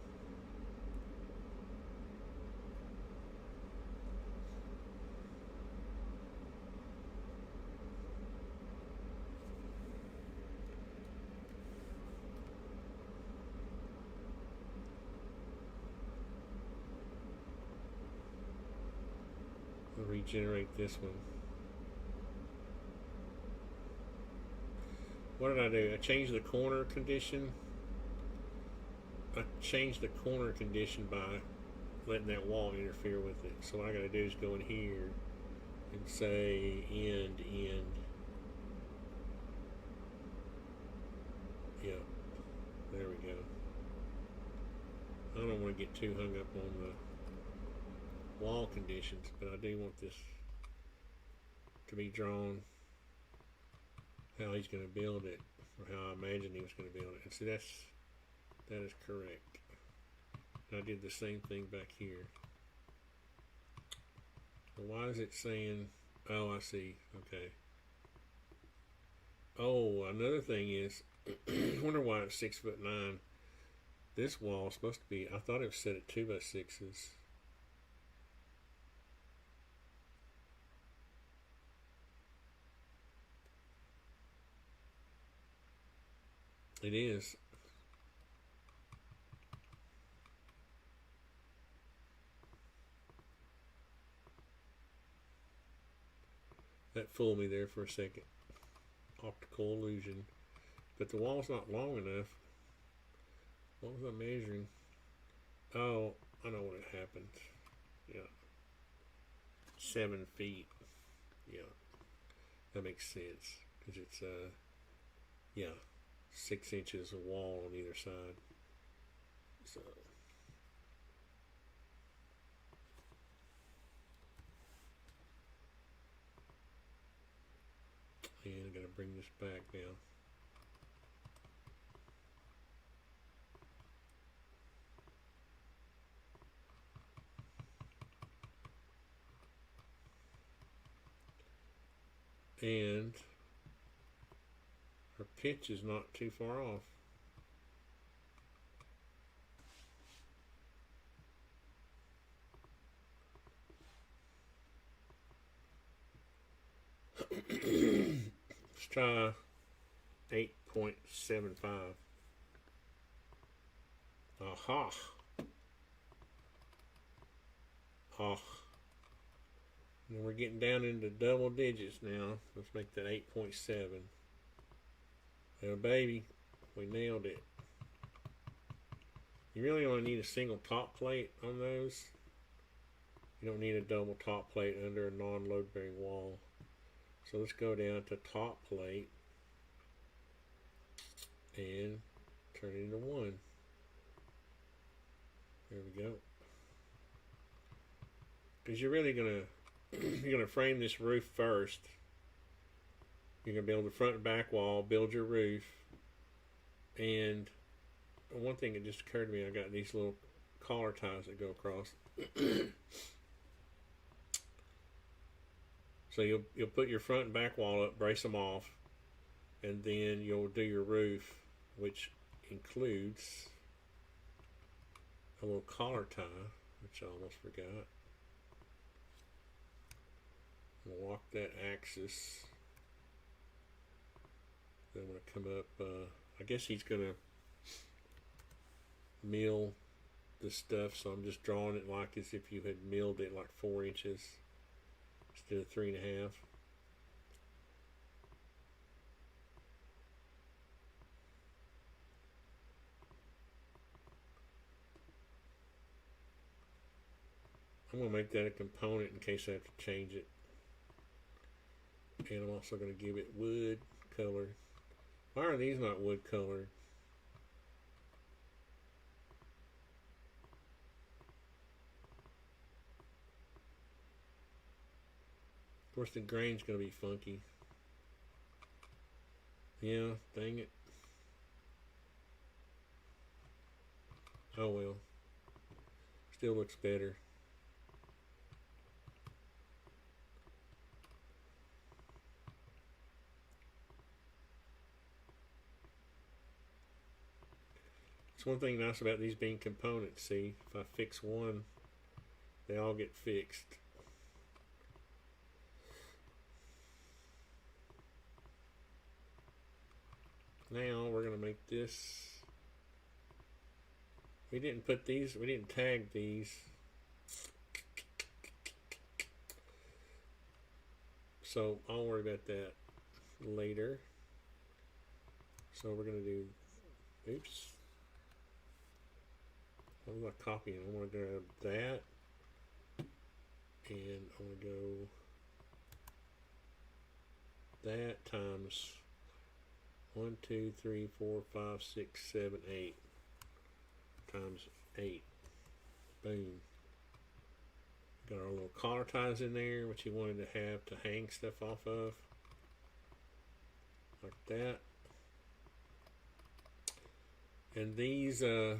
I'll regenerate this one. What did I do? I changed the corner condition. I changed the corner condition by letting that wall interfere with it. So what I gotta do is go in here and say end. Yep. There we go. I don't want to get too hung up on the wall conditions, but I do want this to be drawn how he's going to build it, or how I imagined he was going to build it. And see, that is correct. And I did the same thing back here. Well, why is it saying, oh, I see, okay. Oh, another thing is, I wonder why it's 6'9". This wall is supposed to be, I thought it was set at 2x6s. It is. That fooled me there for a second. Optical illusion. But the wall's not long enough. What was I measuring? Oh, I know what it happened. Yeah. 7 feet. Yeah. That makes sense. Because it's, yeah, 6 inches of wall on either side. So. And I gotta bring this back now. And our pitch is not too far off. Let's try 8.75. Aha. Ah. And we're getting down into double digits now. Let's make that 8.7. Oh baby, we nailed it. You really only need a single top plate on those. You don't need a double top plate under a non-load bearing wall. So let's go down to top plate and turn it into 1. There we go. Because you're really gonna frame this roof first. You're gonna build the front and back wall, build your roof, and one thing that just occurred to me, I got these little collar ties that go across. So you'll put your front and back wall up, brace them off, and then you'll do your roof, which includes a little collar tie, which I almost forgot. We'll lock that axis. Then when I come up, I guess he's gonna mill the stuff, so I'm just drawing it like as if you had milled it like 4 inches instead of 3.5. I'm gonna make that a component in case I have to change it. And I'm also going to give it wood color. Why are these not wood colored? Of course, the grain's going to be funky. Yeah, dang it. Oh well. Still looks better. It's one thing nice about these being components. See, if I fix one, they all get fixed. Now we're going to make this. We didn't put these, we didn't tag these. So I'll worry about that later. So we're going to do, oops. I'm not copying. I'm going to grab that. And I'm going to go that times 1, 2, 3, 4, 5, 6, 7, 8 times 8. Boom. Got our little collar ties in there, which you wanted to have to hang stuff off of. Like that. And these, what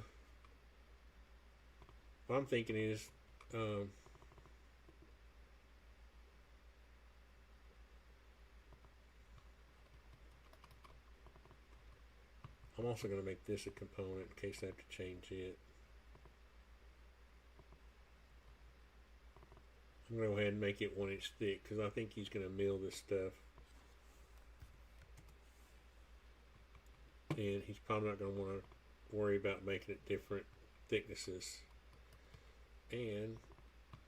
I'm thinking is, I'm also going to make this a component in case I have to change it. I'm going to go ahead and make it 1 inch thick because I think he's going to mill this stuff. And he's probably not going to want to worry about making it different thicknesses. And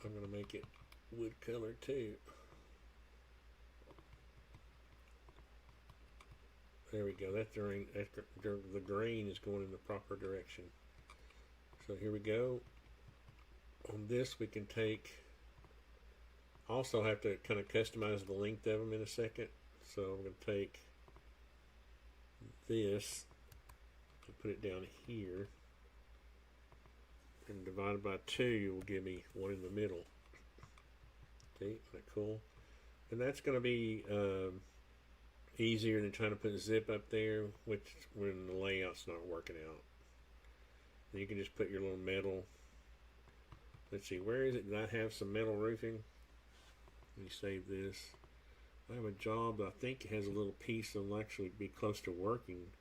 I'm going to make it wood color too. There we go. That's the grain is going in the proper direction. So here we go. On this we can take, also have to kind of customize the length of them in a second. So I'm going to take this and put it down here. And divided by 2 will give me one in the middle. See, isn't that cool? And that's going to be easier than trying to put a zip up there, which when the layout's not working out. And you can just put your little metal. Let's see, where is it? Did I have some metal roofing? Let me save this. I have a job that I think has a little piece that will actually be close to working.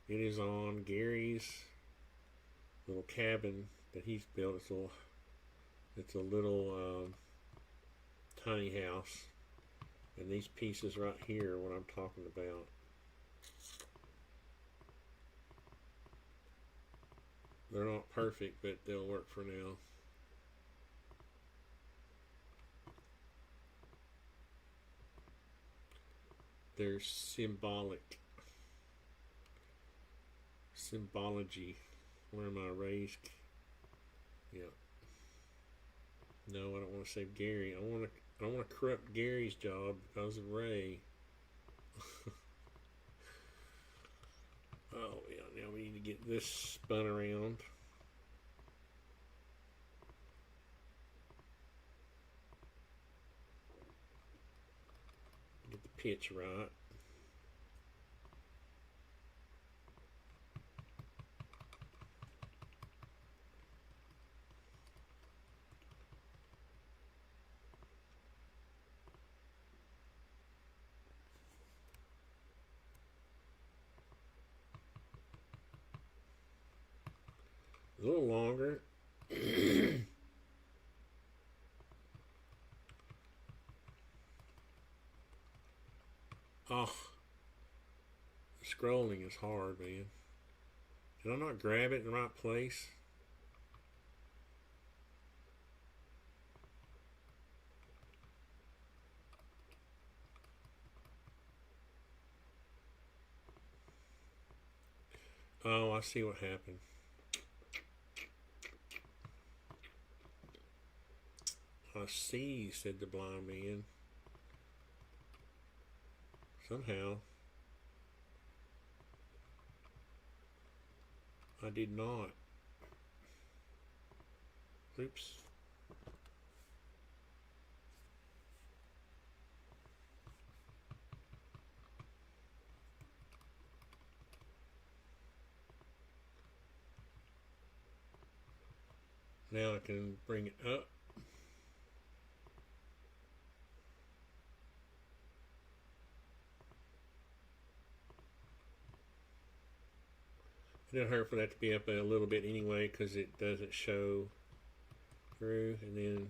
It is on Gary's little cabin that he's built. It's a little tiny house. And these pieces right here are what I'm talking about. They're not perfect, but they'll work for now. They're symbology. Where am I? Raised? Yeah. No, I don't want to save Gary. I don't want to corrupt Gary's job because of Ray. Oh yeah, now we need to get this spun around. Get the pitch right. A little longer. Oh, scrolling is hard, man. Did I not grab it in the right place? Oh, I see what happened. I see, said the blind man. Somehow, I did not. Oops. Now I can bring it up. It doesn't hurt for that to be up a little bit anyway, because it doesn't show through. And then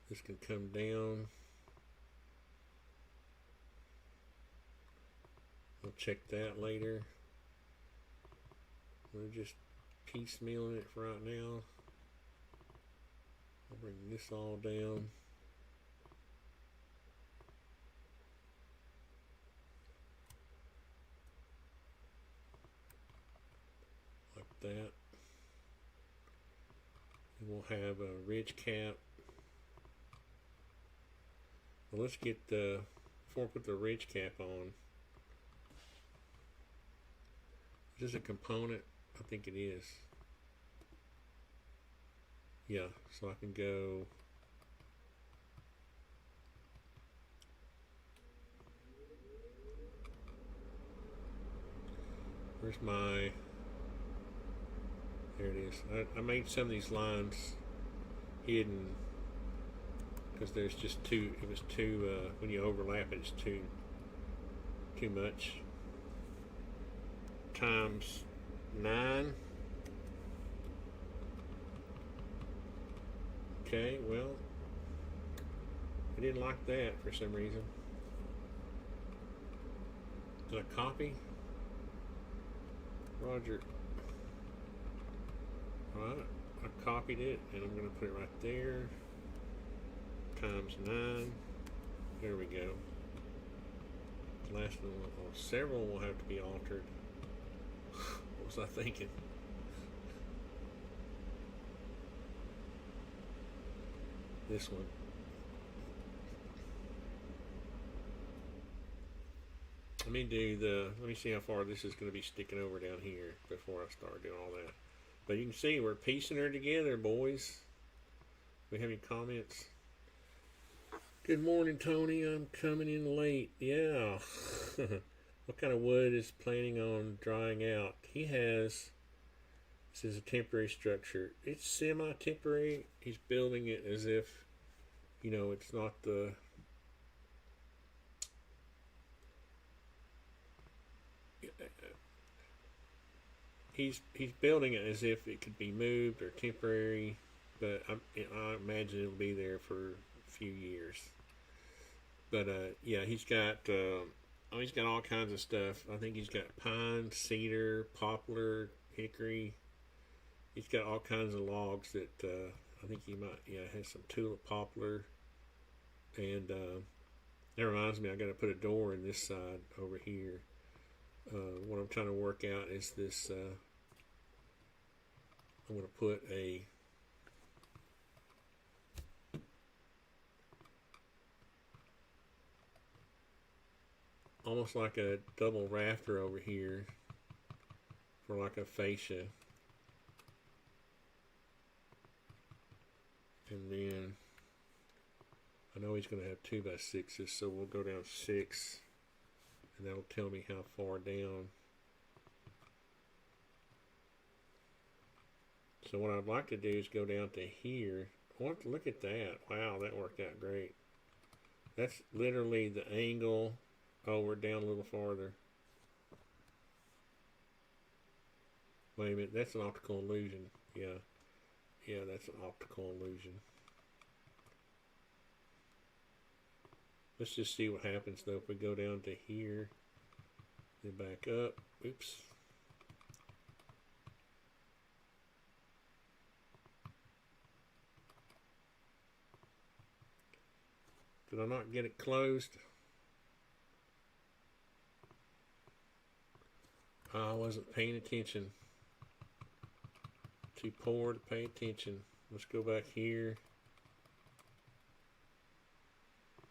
this can come down. We'll check that later. We're just piecemealing it for right now. I'll bring this all down. Like that. And we'll have a ridge cap. Well, let's get the, before I put the ridge cap on, is this a component? I think it is. Yeah, so I can go where's my, there it is. I made some of these lines hidden because there's just too, it was too, when you overlap it, it's too much. Times 9. Okay, well, I didn't like that for some reason. Did I copy? Roger. Alright, I copied it and I'm going to put it right there. Times 9. There we go. The last one, well, several will have to be altered. What was I thinking? This one. Let me see how far this is going to be sticking over down here before I start doing all that. But you can see we're piecing her together, boys. We have any comments? Good morning, Tony. I'm coming in late. Yeah. What kind of wood is planning on drying out? He has, this is a temporary structure. It's semi-temporary. He's building it as if, you know, it's not the, he's building it as if it could be moved or temporary, but I imagine it'll be there for a few years. But yeah, he's got he's got all kinds of stuff. I think he's got pine, cedar, poplar, hickory. He's got all kinds of logs that I think he might, yeah, has some tulip poplar. And that reminds me, I got to put a door in this side over here. What I'm trying to work out is this, I'm going to put a almost like a double rafter over here for like a fascia. And then I know he's going to have 2x6s, so we'll go down 6, and that'll tell me how far down. So what I'd like to do is go down to here. Look at that. Wow, that worked out great. That's literally the angle. Oh, we're down a little farther. Wait a minute, that's an optical illusion. Yeah. Yeah, that's an optical illusion. Let's just see what happens though if we go down to here, then back up. Oops. Did I not get it closed? I wasn't paying attention. Too poor to pay attention. Let's go back here.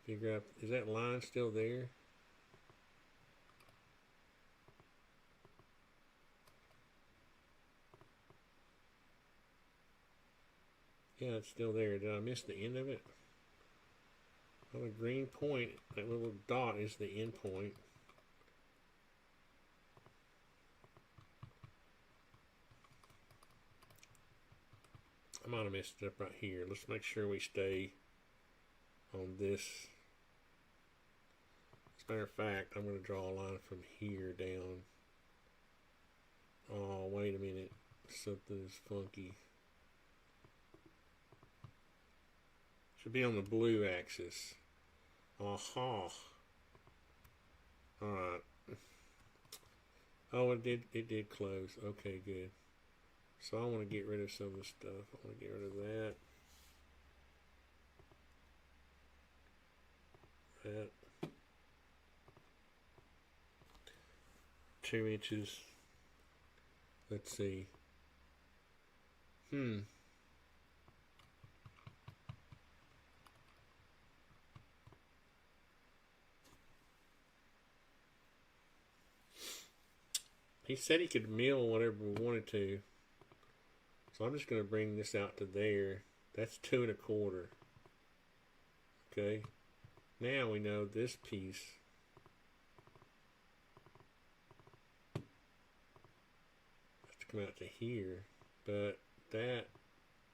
Figure out, is that line still there? Yeah, it's still there. Did I miss the end of it? Well, the green point, that little dot is the end point. I might have messed it up right here. Let's make sure we stay on this. As a matter of fact, I'm going to draw a line from here down. Oh, wait a minute. Something's funky. Should be on the blue axis. Aha. Alright. Oh, it did close. Okay, good. So I want to get rid of some of the stuff. I want to get rid of that. That. 2 inches. Let's see. He said he could mill whatever we wanted to. So I'm just going to bring this out to there. That's 2 1/4. Okay. Now we know this piece has to come out to here. But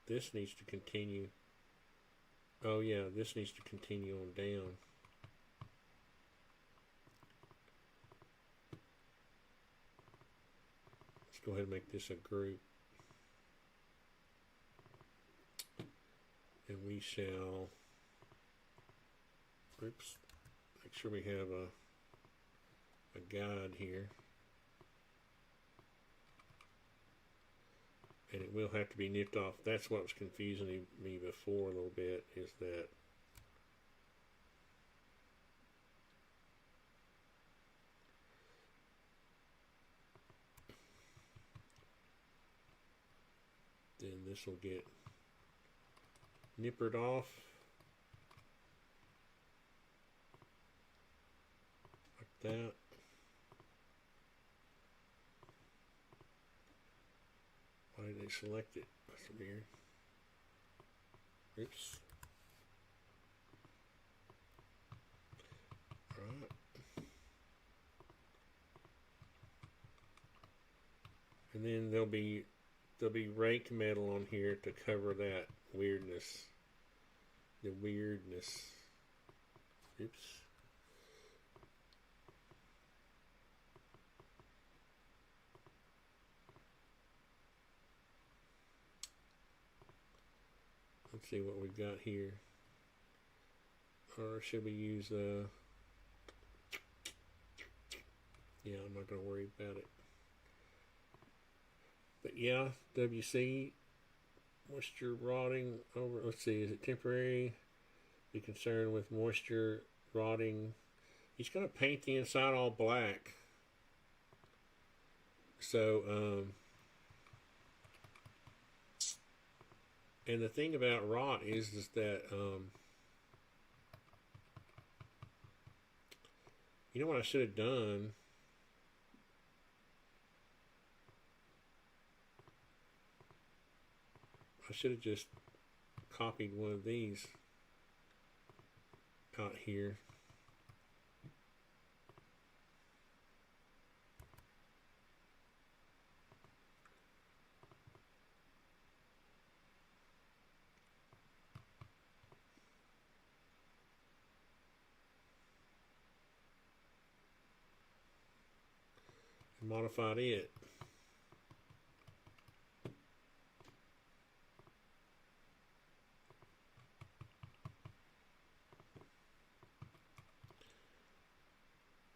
this needs to continue. Oh yeah, this needs to continue on down. Let's go ahead and make this a group. And we shall, oops, make sure we have a guide here. And it will have to be nipped off. That's what was confusing me before a little bit, is that then this will get nippered off like that. Why did they select it? That's weird. Oops. Alright. And then there'll be rake metal on here to cover that weirdness. The weirdness. Oops. Let's see what we've got here. Or should we use yeah, I'm not going to worry about it. But yeah, WC, moisture rotting over, let's see, is it temporary? Be concerned with moisture rotting. He's going to paint the inside all black. So, and the thing about rot is that, you know what I should have done? I should have just copied one of these out here. And modified it.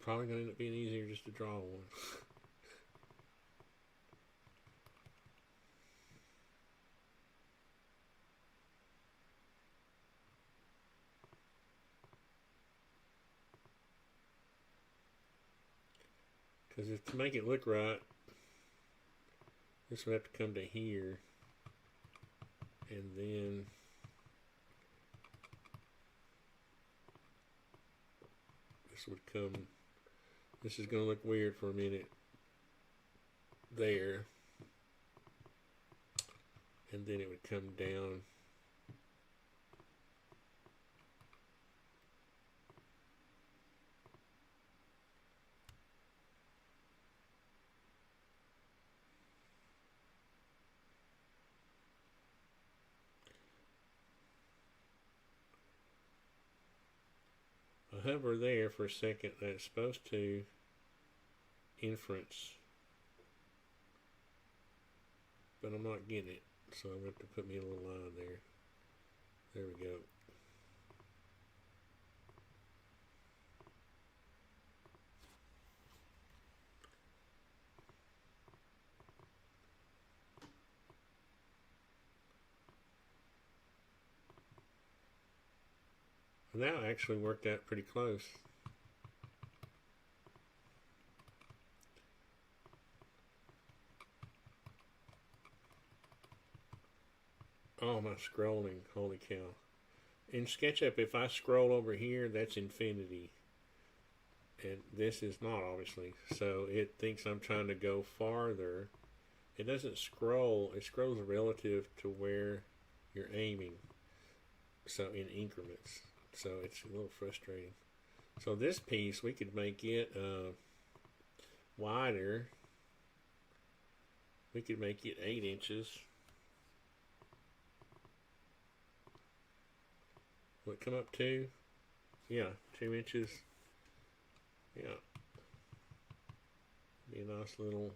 Probably going to end up being easier just to draw one. Because to make it look right, this would have to come to here. And then this would come. This is going to look weird for a minute there. And then it would come down. hover there for a second, that's supposed to inference, but I'm not getting it, so I'm going to have to put me a little line there. There we go. And that actually worked out pretty close. Oh, my scrolling, holy cow. In SketchUp, if I scroll over here, that's infinity. And this is not, obviously. So it thinks I'm trying to go farther. It doesn't scroll. It scrolls relative to where you're aiming. So in increments. So it's a little frustrating. So this piece, we could make it wider. We could make it 8 inches. Will it come up 2? Yeah, 2 inches. Yeah. Be a nice little.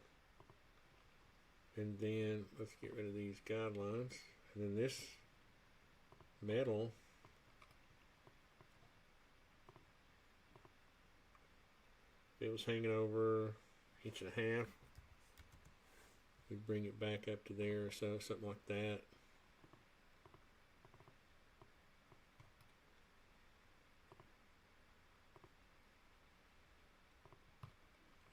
And then let's get rid of these guidelines. And then this metal. If it was hanging over 1.5 inches, we'd bring it back up to there or so, something like that.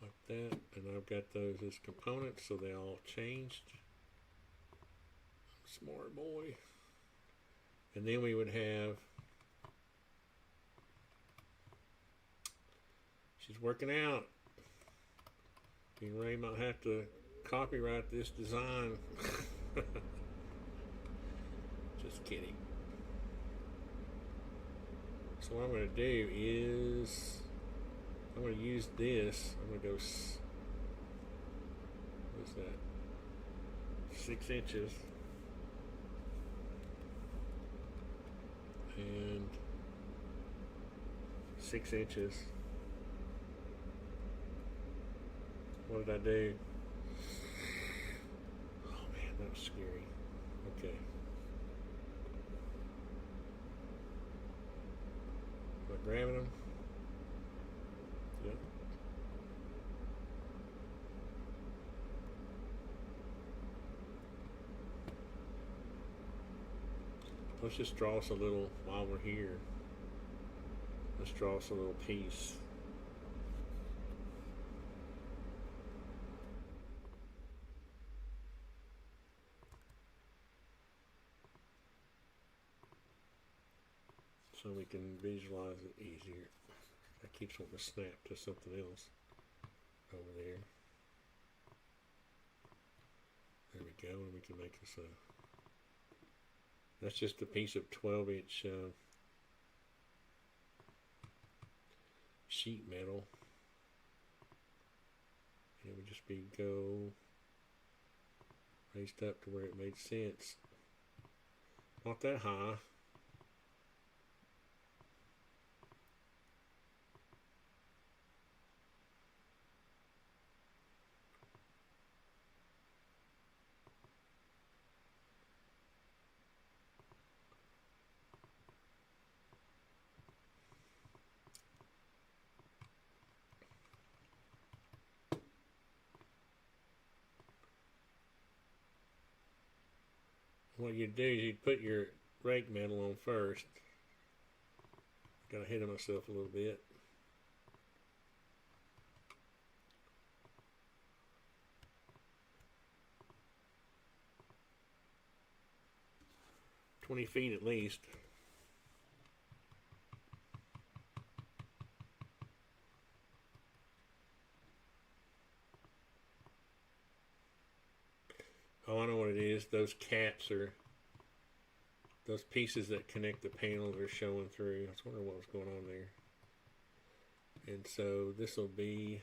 Like that. And I've got those as components, so they all changed. Smart boy. And then we would have. She's working out. And Ray might have to copyright this design. Just kidding. So what I'm going to do is I'm going to use this. I'm going to go, what is that? 6 inches. And 6 inches. What did I do? Oh man, that was scary. Okay. Am I grabbing them? Yep. Let's just draw us a little while we're here. Let's draw us a little piece. So we can visualize it easier. That keeps wanting to snap to something else over there. There we go, and we can make this a. That's just a piece of 12-inch sheet metal. And it would just be go raised up to where it made sense. Not that high. What you do is you put your rake metal on first. Got ahead of myself a little bit. "20 feet at least." Oh, I know what it is. Those caps are, those pieces that connect the panels are showing through. I was wondering what was going on there. And so this will be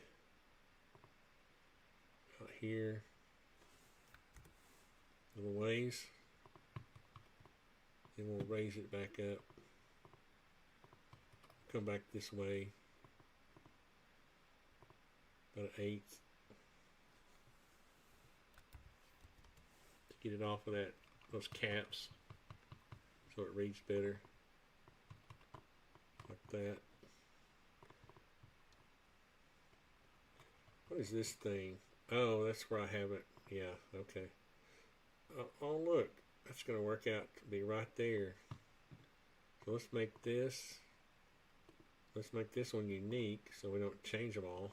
out here, little ways. Then we'll raise it back up. come back this way. About an eighth. To get it off of those caps. So it reads better. Like that. What is this thing? Oh, that's where I have it. Yeah, okay. Oh, look. That's going to work out to be right there. So let's make this. Let's make this one unique so we don't change them all.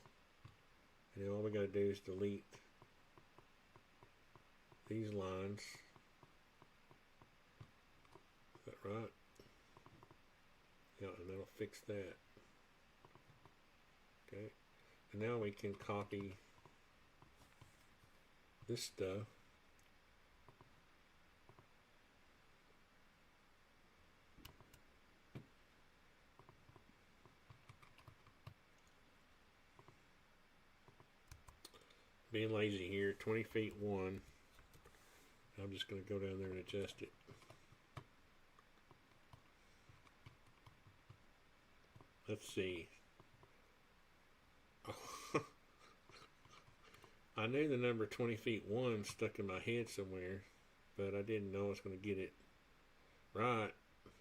And then all we got to do is delete these lines. Is that right? Yeah, and that'll fix that. Okay. And now we can copy this stuff. Being lazy here, 20 feet 1. I'm just going to go down there and adjust it. Let's see. I knew the number 20 feet 1 stuck in my head somewhere, but I didn't know I was going to get it right.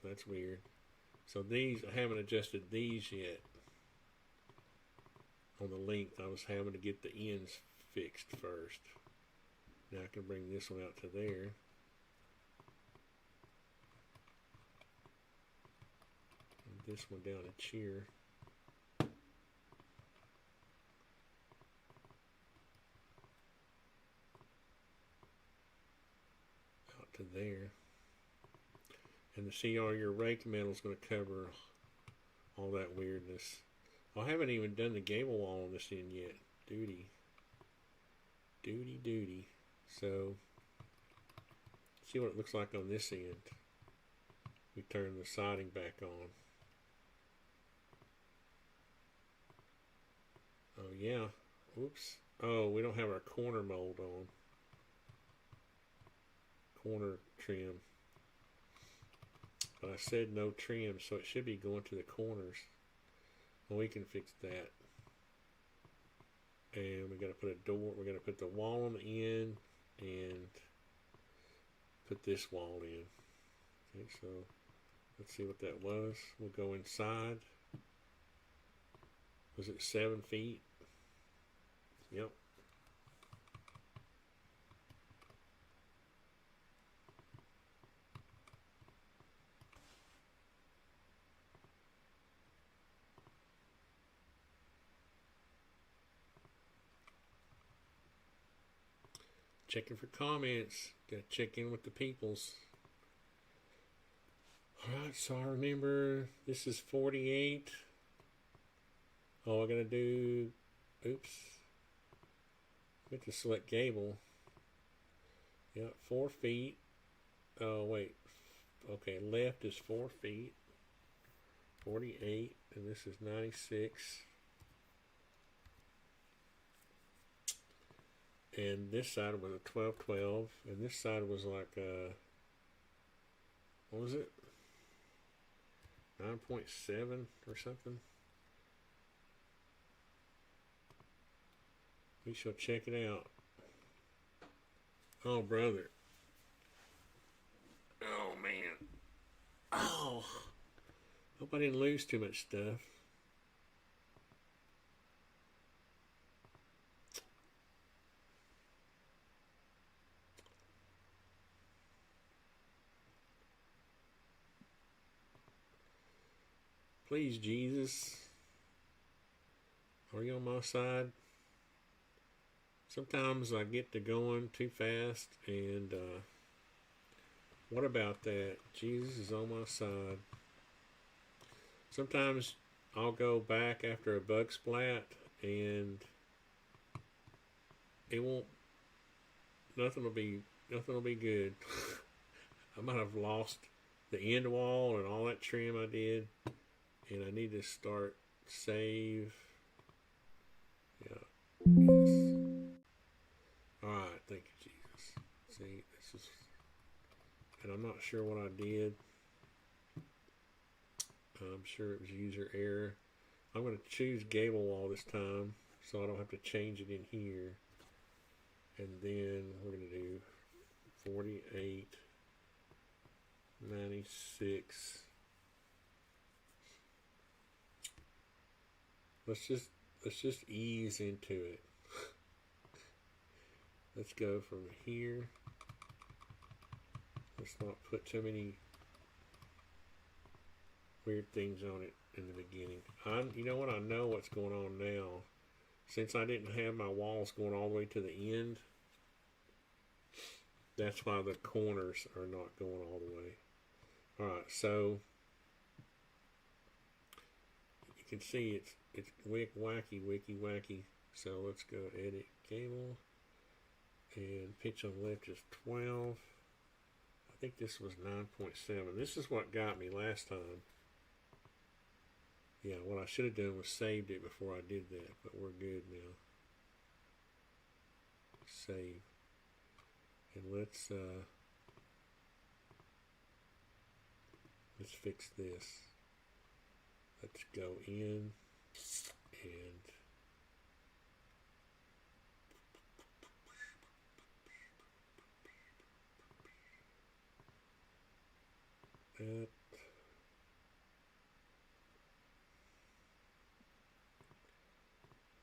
That's weird. So these, I haven't adjusted these yet. On the length, I was having to get the ends fixed first. Now I can bring this one out to there. And this one down a chair. Out to there. And to see all your rake metal is going to cover all that weirdness. I haven't even done the gable wall on this end yet. Duty. So, see what it looks like on this end. We turn the siding back on. Oh yeah. Oops. Oh, we don't have our corner mold on. Corner trim. But I said no trim, so it should be going to the corners. Well, we can fix that. And we got to put a door. We got to put the wall on the end and put this wall in. Okay, so let's see what that was. We'll go inside. Was it 7 feet? Yep. Checking for comments. Gotta check in with the peoples. Alright, so I remember this is 48. Oh, I gotta do. Oops. I have to select gable. Yeah, 4 feet. Oh, wait. Okay, left is 4 feet. 48. And this is 96. And this side was a 12-12, and this side was like what was it? 9.7 or something. We shall check it out. Oh, brother. Oh, man. Oh. Hope I didn't lose too much stuff. Please, Jesus, are you on my side? Sometimes I get to going too fast, and what about that? Jesus is on my side. Sometimes I'll go back after a bug splat, and it won't. Nothing will be good. I might have lost the end wall and all that trim I did. And I need to start save. Yeah. Yes. Alright, thank you, Jesus. See, this is. And I'm not sure what I did. I'm sure it was user error. I'm going to choose gable wall this time so I don't have to change it in here. And then we're going to do 48, 96. Let's just ease into it. Let's go from here. Let's not put too many weird things on it in the beginning. You know what? I know what's going on now. Since I didn't have my walls going all the way to the end, that's why the corners are not going all the way. Alright, so you can see it's wacky. So let's go edit cable. And pitch on the left is 12. I think this was 9.7. This is what got me last time. Yeah, what I should have done was saved it before I did that, but we're good now. Save. And let's fix this. Let's go in and that.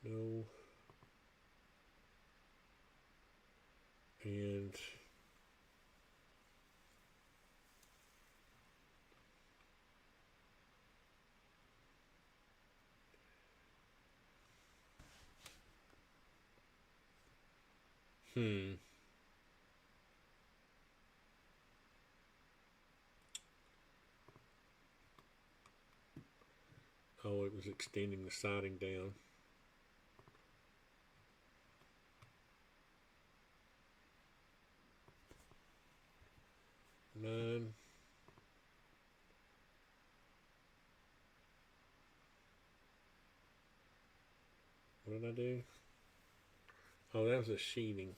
No. And oh, it was extending the siding down. Nine. What did I do? Oh, that was a sheeting.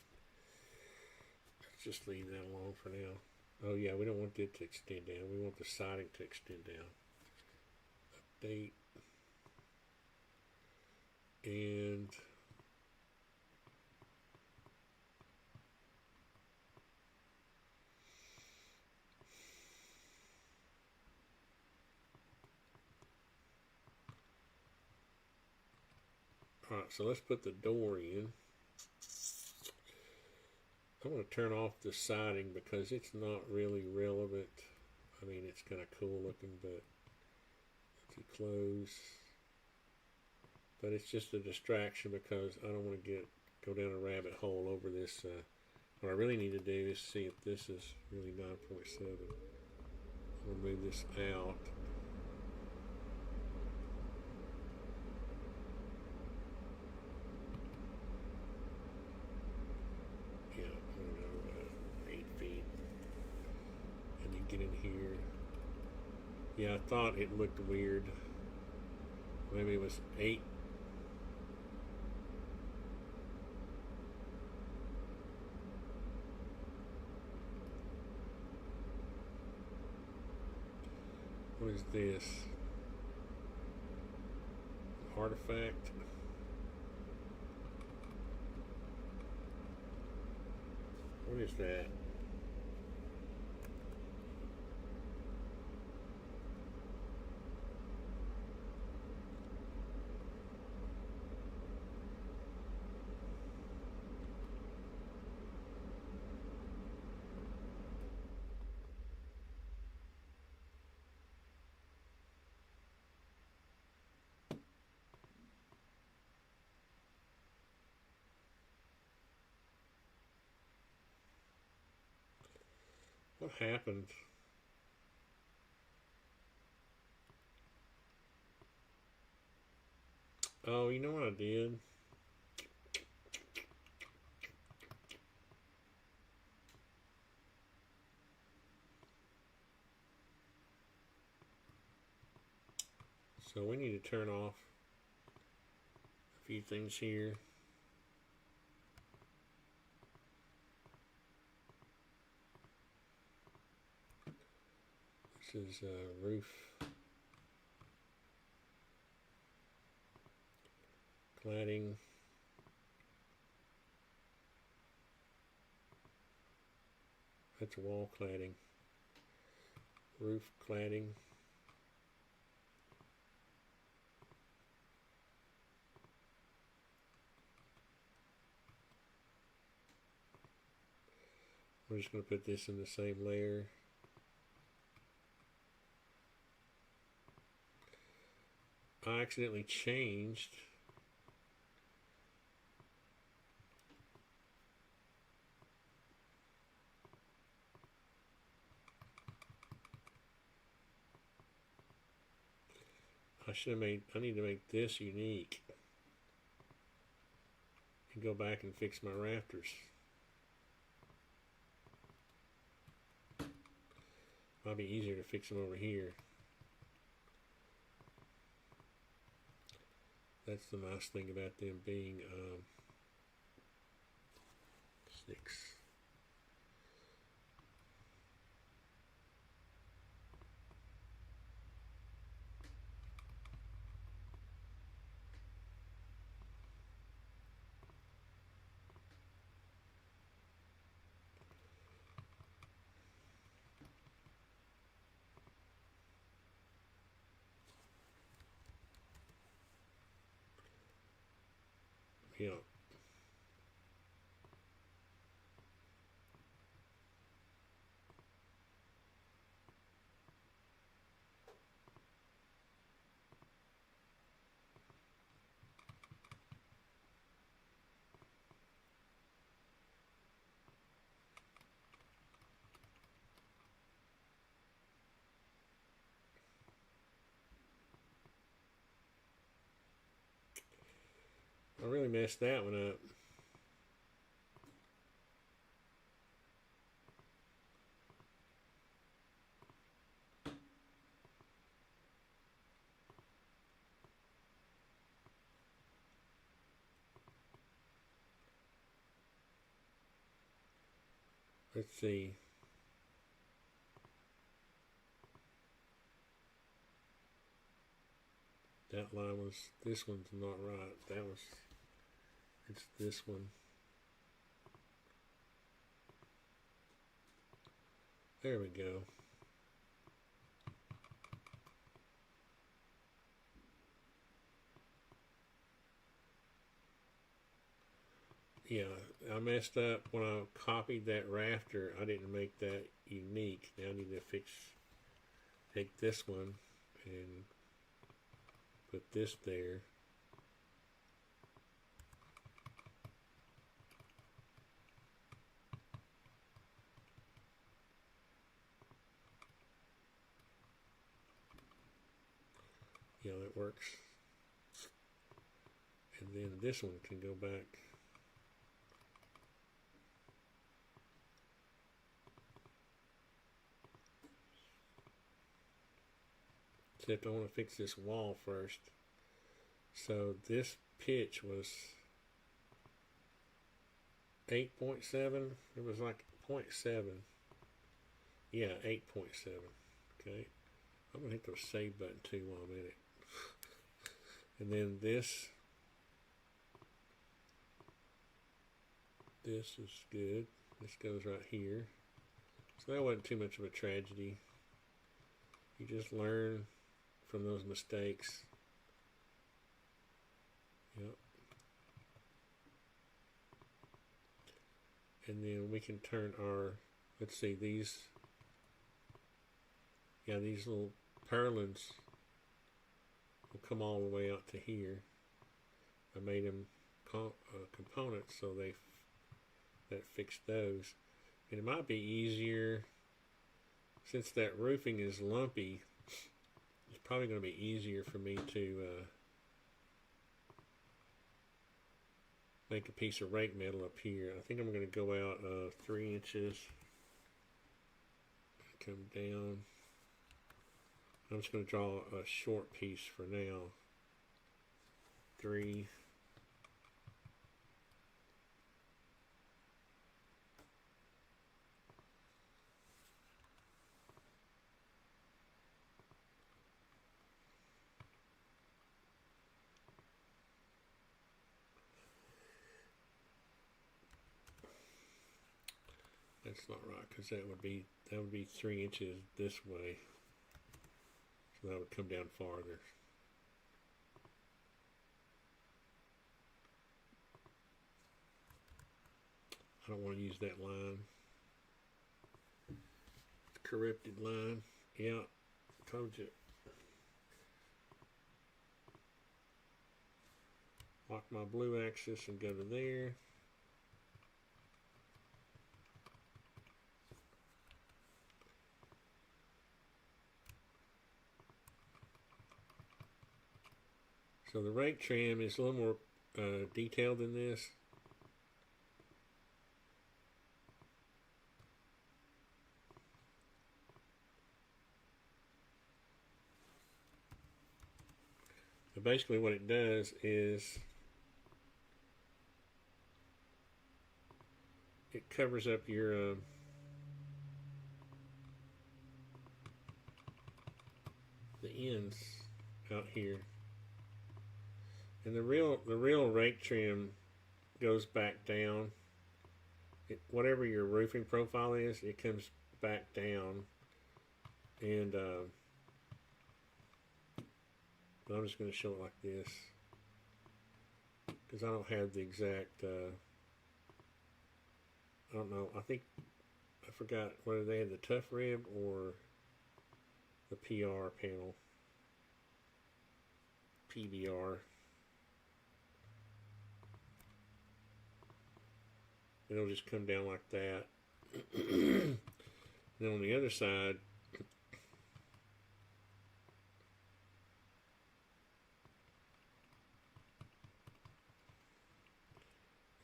Let's just leave that alone for now. Oh yeah, we don't want it to extend down. We want the siding to extend down. Update. And alright, so let's put the door in. I'm going to turn off the siding because it's not really relevant. I mean, it's kind of cool looking, but to close. But it's just a distraction because I don't want to go down a rabbit hole over this. What I really need to do is see if this is really 9.7. I'm going to move this out. Yeah, I don't know, 8 feet. And then get in here. Yeah, I thought it looked weird. Maybe it was 8. What is this? Artifact. What is that? What happened? Oh, you know what I did? So we need to turn off a few things here. This is roof cladding. That's wall cladding. Roof cladding. We're just going to put this in the same layer. I accidentally changed I need to make this unique and go back and fix my rafters. Might be easier to fix them over here. That's the nice thing about them being 6. Yeah. I really messed that one up. Let's see. That line was, this one's not right. That was, it's this one. There we go. Yeah, I messed up when I copied that rafter. I didn't make that unique. Now I need to take this one and put this there. Yeah, that works. And then this one can go back. Except I want to fix this wall first. So this pitch was 8.7. It was like 0.7. Yeah, 8.7. Okay. I'm going to hit the save button too while I'm in it. And then this is good. This goes right here. So that wasn't too much of a tragedy. You just learn from those mistakes. Yep. And then we can turn our, let's see, these little purlins will come all the way out to here. I made them components so that fixed those. And it might be easier, since that roofing is lumpy, it's probably going to be easier for me to make a piece of rake metal up here. I think I'm going to go out 3 inches, come down. I'm just going to draw a short piece for now. 3. that's not right, because that would be 3 inches this way. So that would come down farther. I don't want to use that line. Corrected line. Yeah, told you. Lock my blue axis and go to there. So the rake trim is a little more detailed than this. But basically what it does is it covers up your the ends out here. And the real rake trim goes back down. Whatever your roofing profile is, it comes back down. And but I'm just going to show it like this, because I don't have the exact, I don't know, I forgot whether they had the tough rib or the PR panel, PBR. It'll just come down like that. And then on the other side,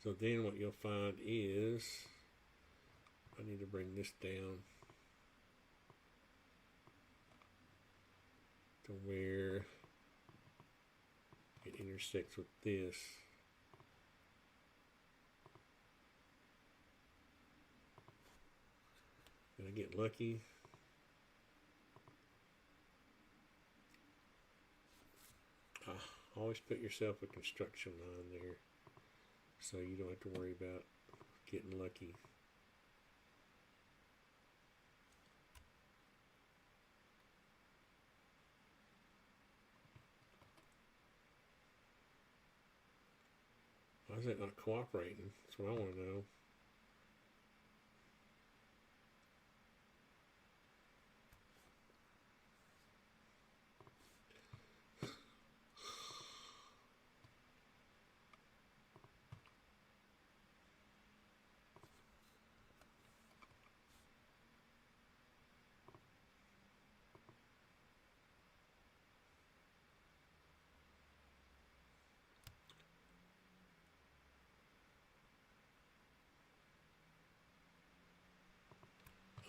so then what you'll find is, I need to bring this down to where it intersects with this. Did I get lucky? Always put yourself a construction line there, so you don't have to worry about getting lucky. Why is that not cooperating? That's what I want to know.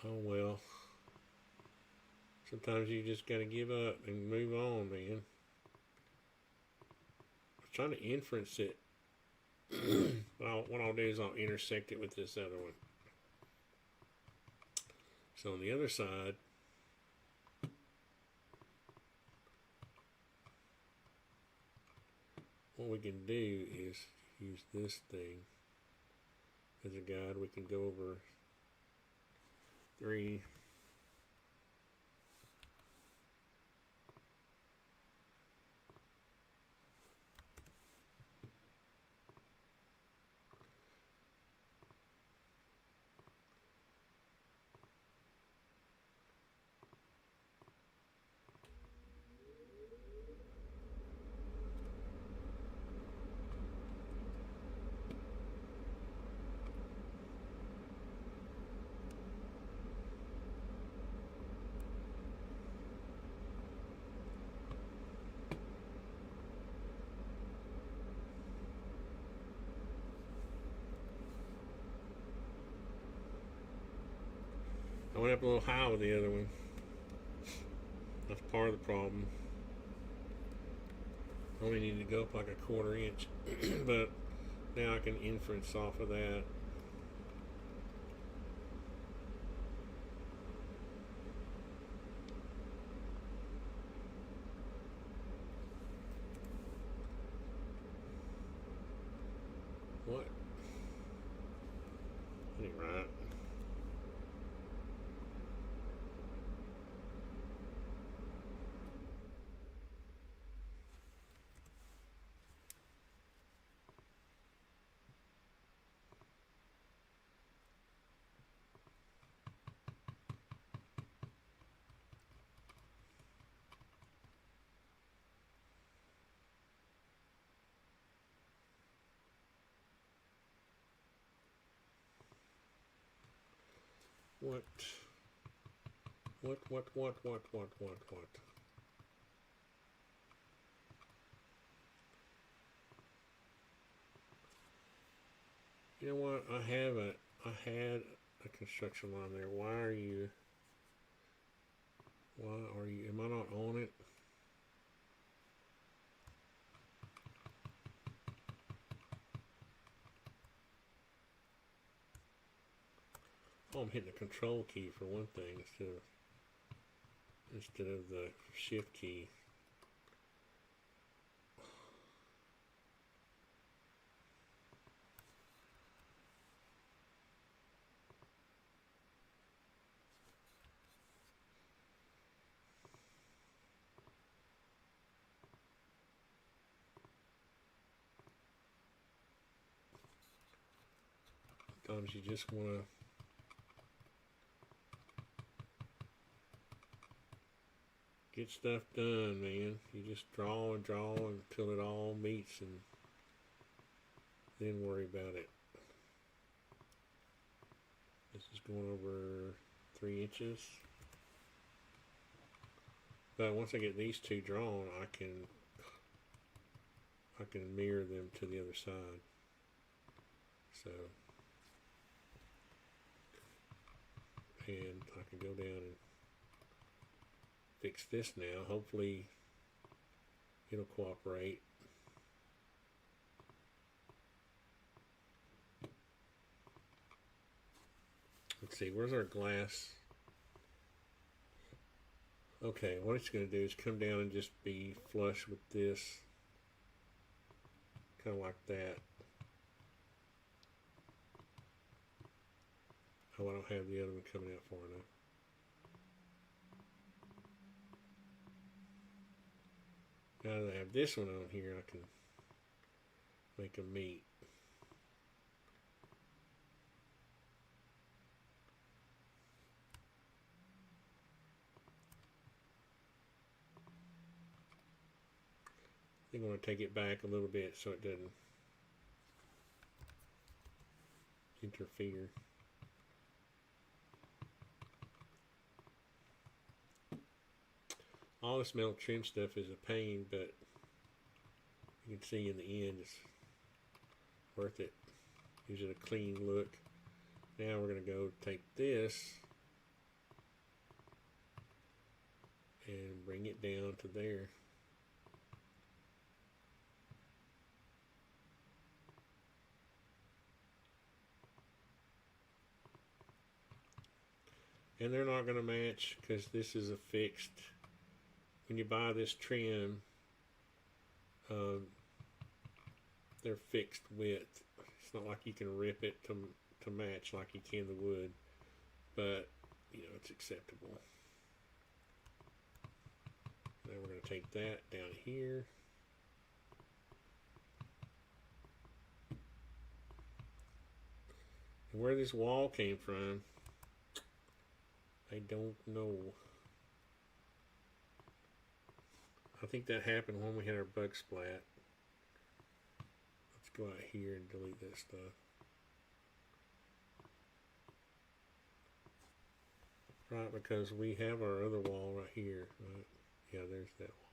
Oh well. Sometimes you just gotta give up and move on, man. I'm trying to inference it. What I'll do is I'll intersect it with this other one. So on the other side, what we can do is use this thing as a guide. We can go over 3. I went up a little high with the other one. That's part of the problem. I only need to go up like a 1/4 inch. But now I can inference off of that. What? That ain't right. What? You know what? I had a construction line there. Why are you, am I not on it? Oh, I'm hitting the control key for one thing instead of the shift key. Sometimes you just want to get stuff done, man. You just draw and draw until it all meets, and then worry about it. This is going over 3 inches. But once I get these two drawn, I can mirror them to the other side. So, and I can go down and fix this now. Hopefully it'll cooperate. Let's see, where's our glass? Okay, what it's going to do is come down and just be flush with this. Kind of like that. Oh, I don't have the other one coming out far enough. Now that I have this one on here, I can make them meet. I think I'm going to take it back a little bit so it doesn't interfere. All this metal trim stuff is a pain, but you can see in the end it's worth it. Gives it a clean look. Now we're going to go take this and bring it down to there. And they're not going to match because this is a fixed. When you buy this trim, they're fixed width. It's not like you can rip it to match like you can the wood, but you know it's acceptable. Now we're going to take that down here. And where this wall came from, I don't know. I think that happened when we had our bug splat. Let's go out here and delete that stuff. Right, because we have our other wall right here. Right? Yeah, there's that wall.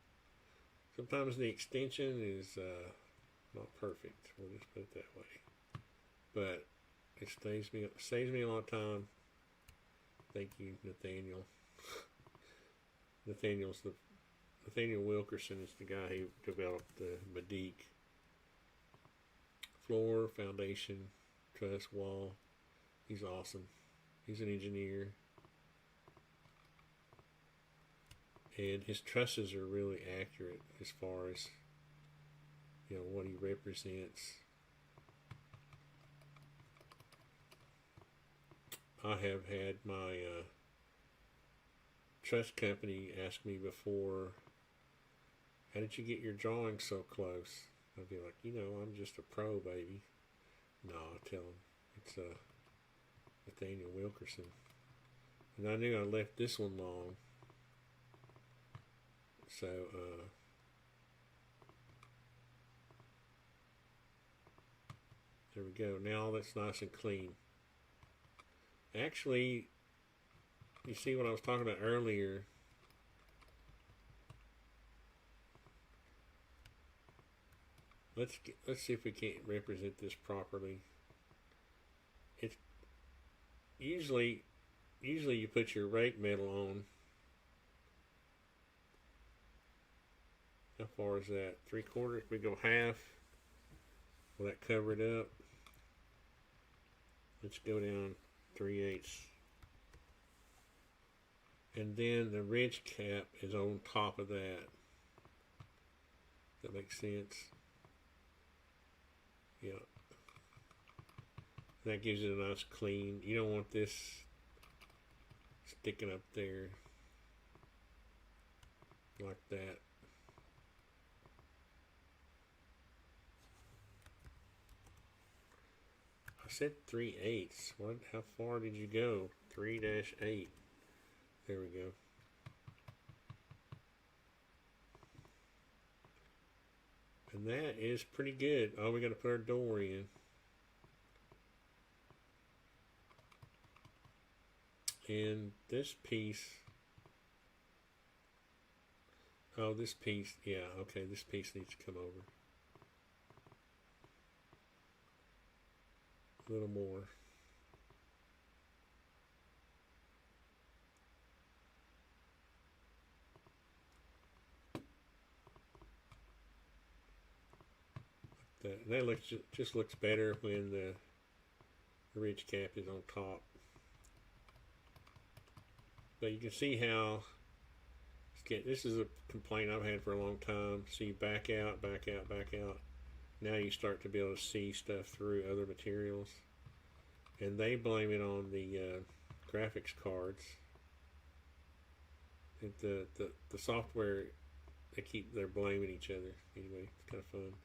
Sometimes the extension is not perfect. We'll just put it that way. But it saves me a lot of time. Thank you, Nathaniel. Nathaniel Wilkerson is the guy who developed the Medeek floor, foundation, truss, wall. He's awesome. He's an engineer. And his trusses are really accurate as far as, you know, what he represents. I have had my truss company ask me before, how did you get your drawings so close? I'd be like, you know, I'm just a pro, baby. No, I tell them, it's Nathaniel Wilkerson. And I knew I left this one long. So, there we go. Now all that's nice and clean. Actually, you see what I was talking about earlier. Let's see if we can't represent this properly. It's usually you put your rake metal on. How far is that? 3/4? We go half. Will that cover it up? Let's go down 3/8. And then the ridge cap is on top of that. That makes sense. Yeah. That gives it a nice clean. You don't want this sticking up there like that. I said 3/8. What? How far did you go? 3-8. There we go. And that is pretty good. Oh, we got to put our door in. And this piece. Oh, this piece. Yeah, okay. This piece needs to come over. A little more. That looks just looks better when the ridge cap is on top. But you can see how this is a complaint I've had for a long time. So you back out, back out, back out. Now you start to be able to see stuff through other materials, and they blame it on the graphics cards. The software, they're blaming each other. Anyway, it's kind of fun.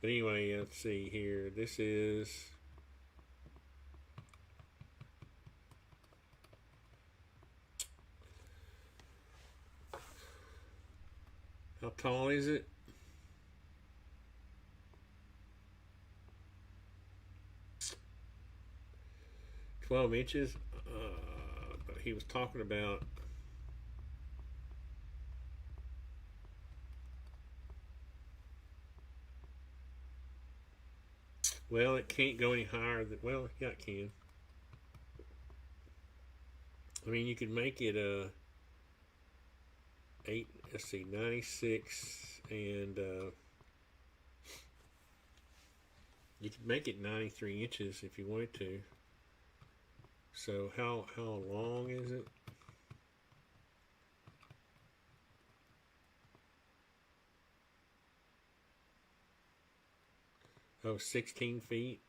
But anyway, let's see here. This is how tall is it? "12 inches." But he was talking about well, it can't go any higher than, well, yeah, it can. I mean, you could make it 96, and you could make it 93 inches if you wanted to. So how long is it? Oh, 16 feet.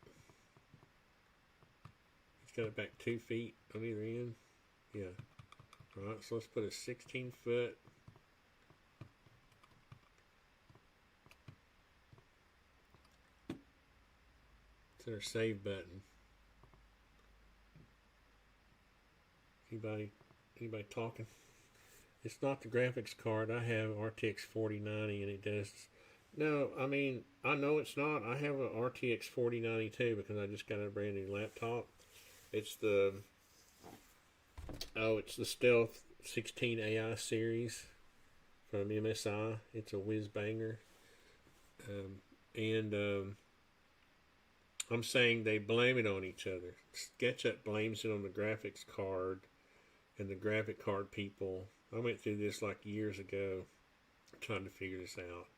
It's got it back 2 feet on either end. Yeah. Alright, so let's put a 16 foot. It's our save button. Anybody talking? It's not the graphics card. I have RTX 4090 and it does. No, I mean, I know it's not. I have a RTX 4090 too because I just got a brand new laptop. It's the Stealth 16 AI series from MSI. It's a whiz banger. I'm saying they blame it on each other. SketchUp blames it on the graphics card and the graphic card people. I went through this like years ago trying to figure this out.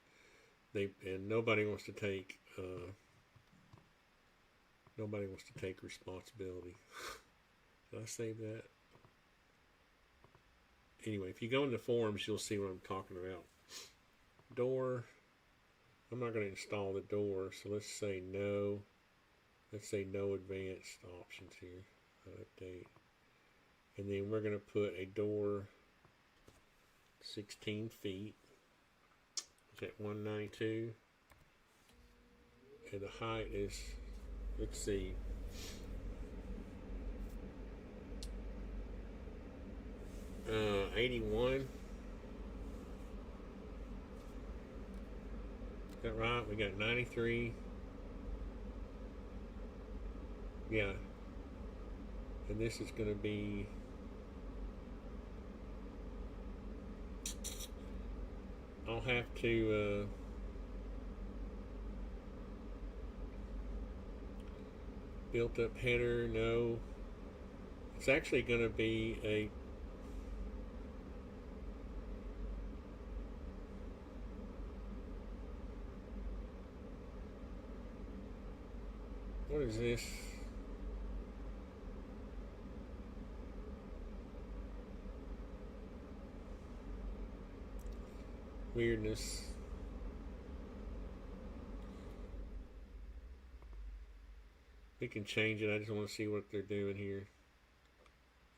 And nobody wants to take responsibility. Did I save that? Anyway, if you go in the forums, you'll see what I'm talking about. Door. I'm not going to install the door, so let's say no. Let's say no advanced options here. Update. And then we're going to put a door 16 feet. Is that 192? And the height is, let's see, uh, 81. Is that right? We got 93. Yeah. And this is going to be I'll have to built up header. No, it's actually going to be a what is this? Weirdness. We can change it. I just want to see what they're doing here.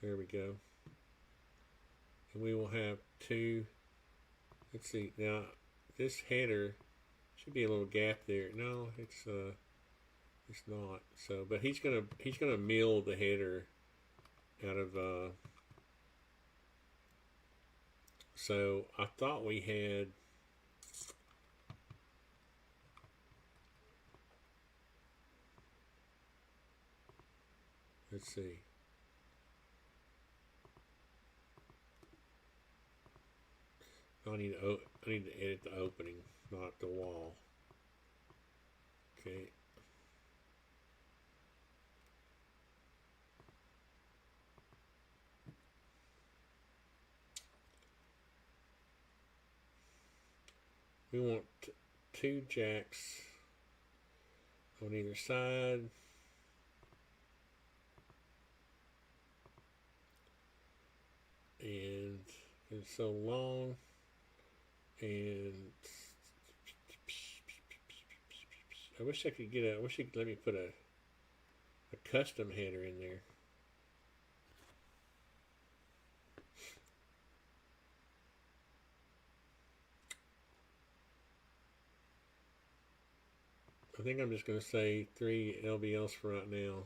There we go. And we will have two. Let's see. Now, this header should be a little gap there. No, it's not. So, but he's gonna mill the header out of. So I thought we had. Let's see. I need to edit the opening, not the wall. Okay. We want two jacks on either side. And it's so long. And I wish I could I wish you could let me put a custom header in there. I think I'm just going to say 3 LBLs for right now.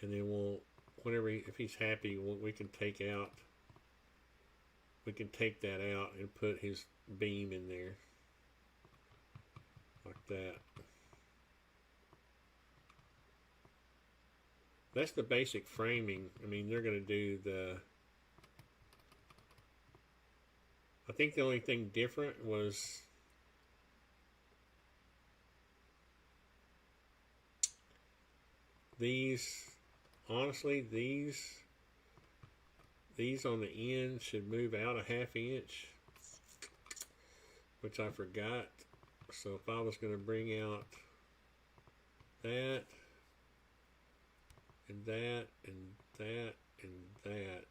And then we'll, whenever if he's happy, we can take that out and put his beam in there. Like that. That's the basic framing. I mean, they're going to do I think the only thing different was these, honestly, these on the end should move out a ½ inch, which I forgot. So if I was going to bring out that, and that, and that, and that,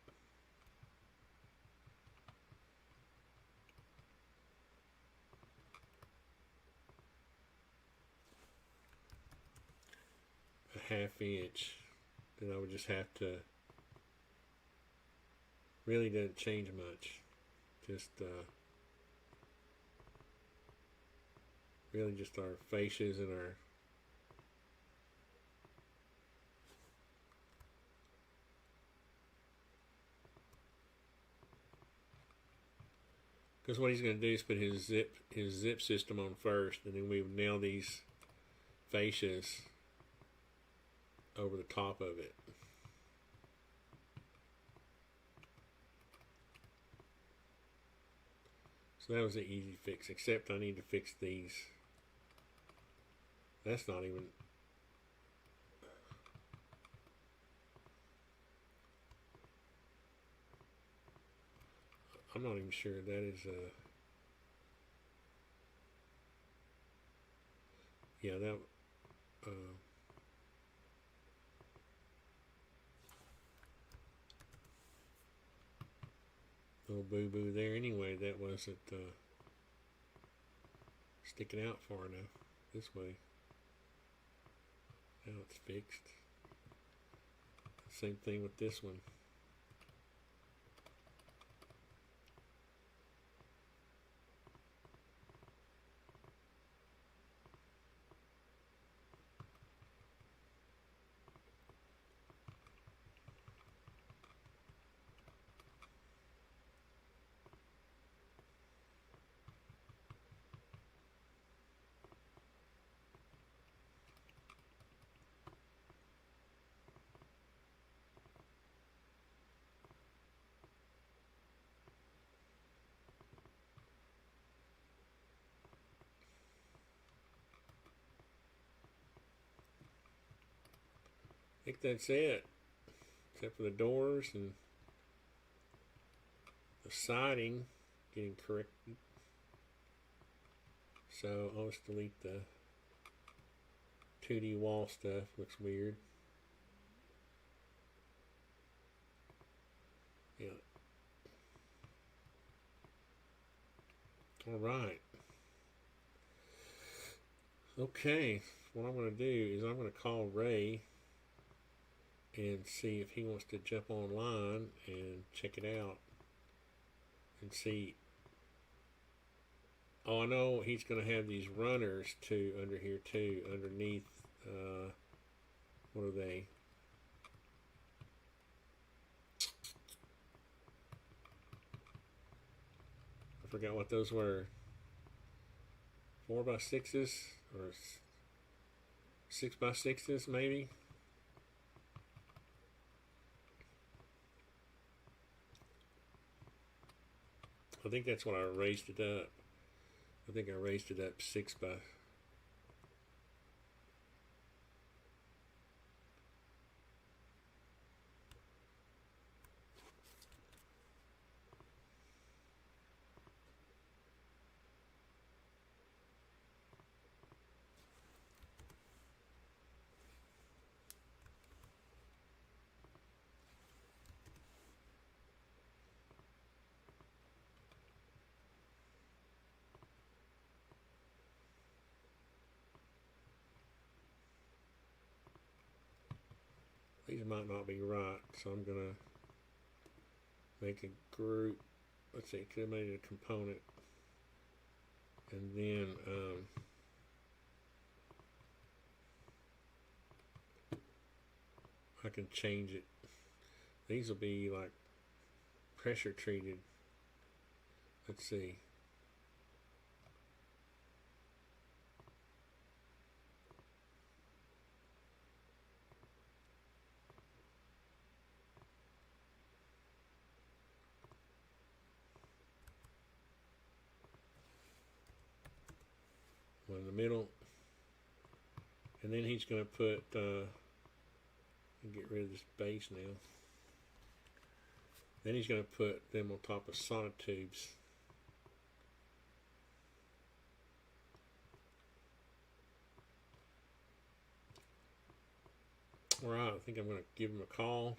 a ½ inch, then I would just have to, really doesn't change much, just really just our fascias and our because what he's going to do is put his zip system on first, and then we would nail these fascias over the top of it. So that was an easy fix, except I need to fix these. That's not even... I'm not even sure that is a... Yeah, that... little boo-boo there anyway. That wasn't sticking out far enough this way. Now it's fixed. Same thing with this one. think that's it. Except for the doors and the siding getting corrected. So I'll just delete the 2D wall stuff. Looks weird. Yeah. Alright. Okay. What I'm going to do is I'm going to call Ray and see if he wants to jump online and check it out and see. Oh, I know he's going to have these runners too under here too, underneath. What are they? I forgot what those were. 4x6s or 6x6s maybe. I think that's what I raised it up. I think I raised it up 6 by. These might not be right, so I'm gonna make a group. Let's see, could have made it a component, and then I can change it. These will be like pressure treated. Let's see. One in the middle, and then he's going to put. Get rid of this base now. Then he's going to put them on top of sonotubes. Alright, I think I'm going to give him a call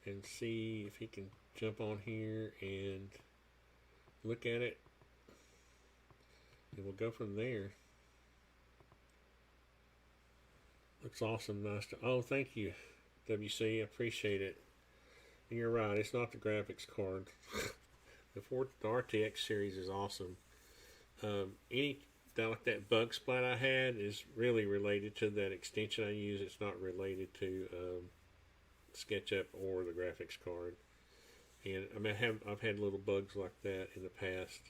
and see if he can jump on here and look at it. And we'll go from there. Looks awesome. Nice to. Oh, thank you, WC. I appreciate it. And you're right. It's not the graphics card. The RTX series is awesome. Like that bug splat I had is really related to that extension I use. It's not related to SketchUp or the graphics card. And I mean, I've had little bugs like that in the past,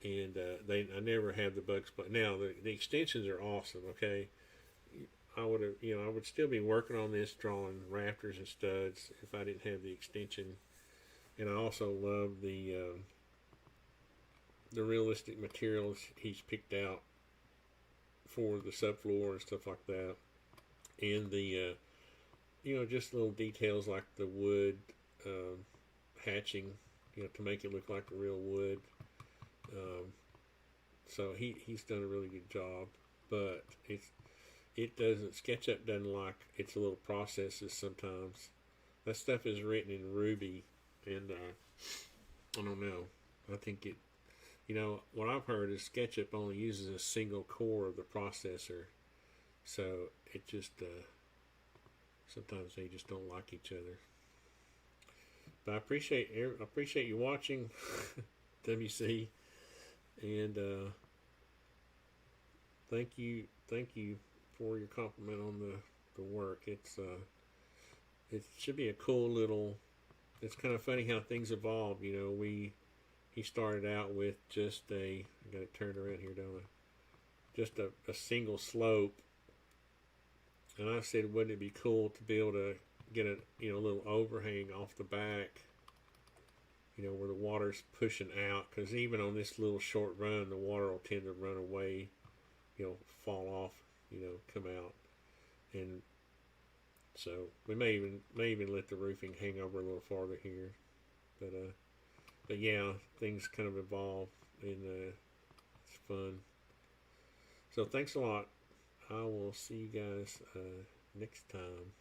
and I never had the bug splat. Now the extensions are awesome. Okay. I would still be working on this, drawing rafters and studs if I didn't have the extension. And I also love the realistic materials he's picked out for the subfloor and stuff like that, and the just little details like the wood hatching, to make it look like the real wood. So he's done a really good job, but SketchUp doesn't like its little processes sometimes. That stuff is written in Ruby, and I don't know. I think what I've heard is SketchUp only uses a single core of the processor, so it just sometimes they just don't like each other. But I appreciate you watching, WC, and thank you for your compliment on the work. It should be a cool little. It's kind of funny how things evolve. He started out with just I got it turned around here, don't I? Just a single slope, and I said, wouldn't it be cool to be able to get a little overhang off the back, where the water's pushing out, because even on this little short run, the water will tend to run away, fall off, come out, and So we may even let the roofing hang over a little farther here, but yeah, things kind of evolve, and it's fun. So thanks a lot. I will see you guys next time.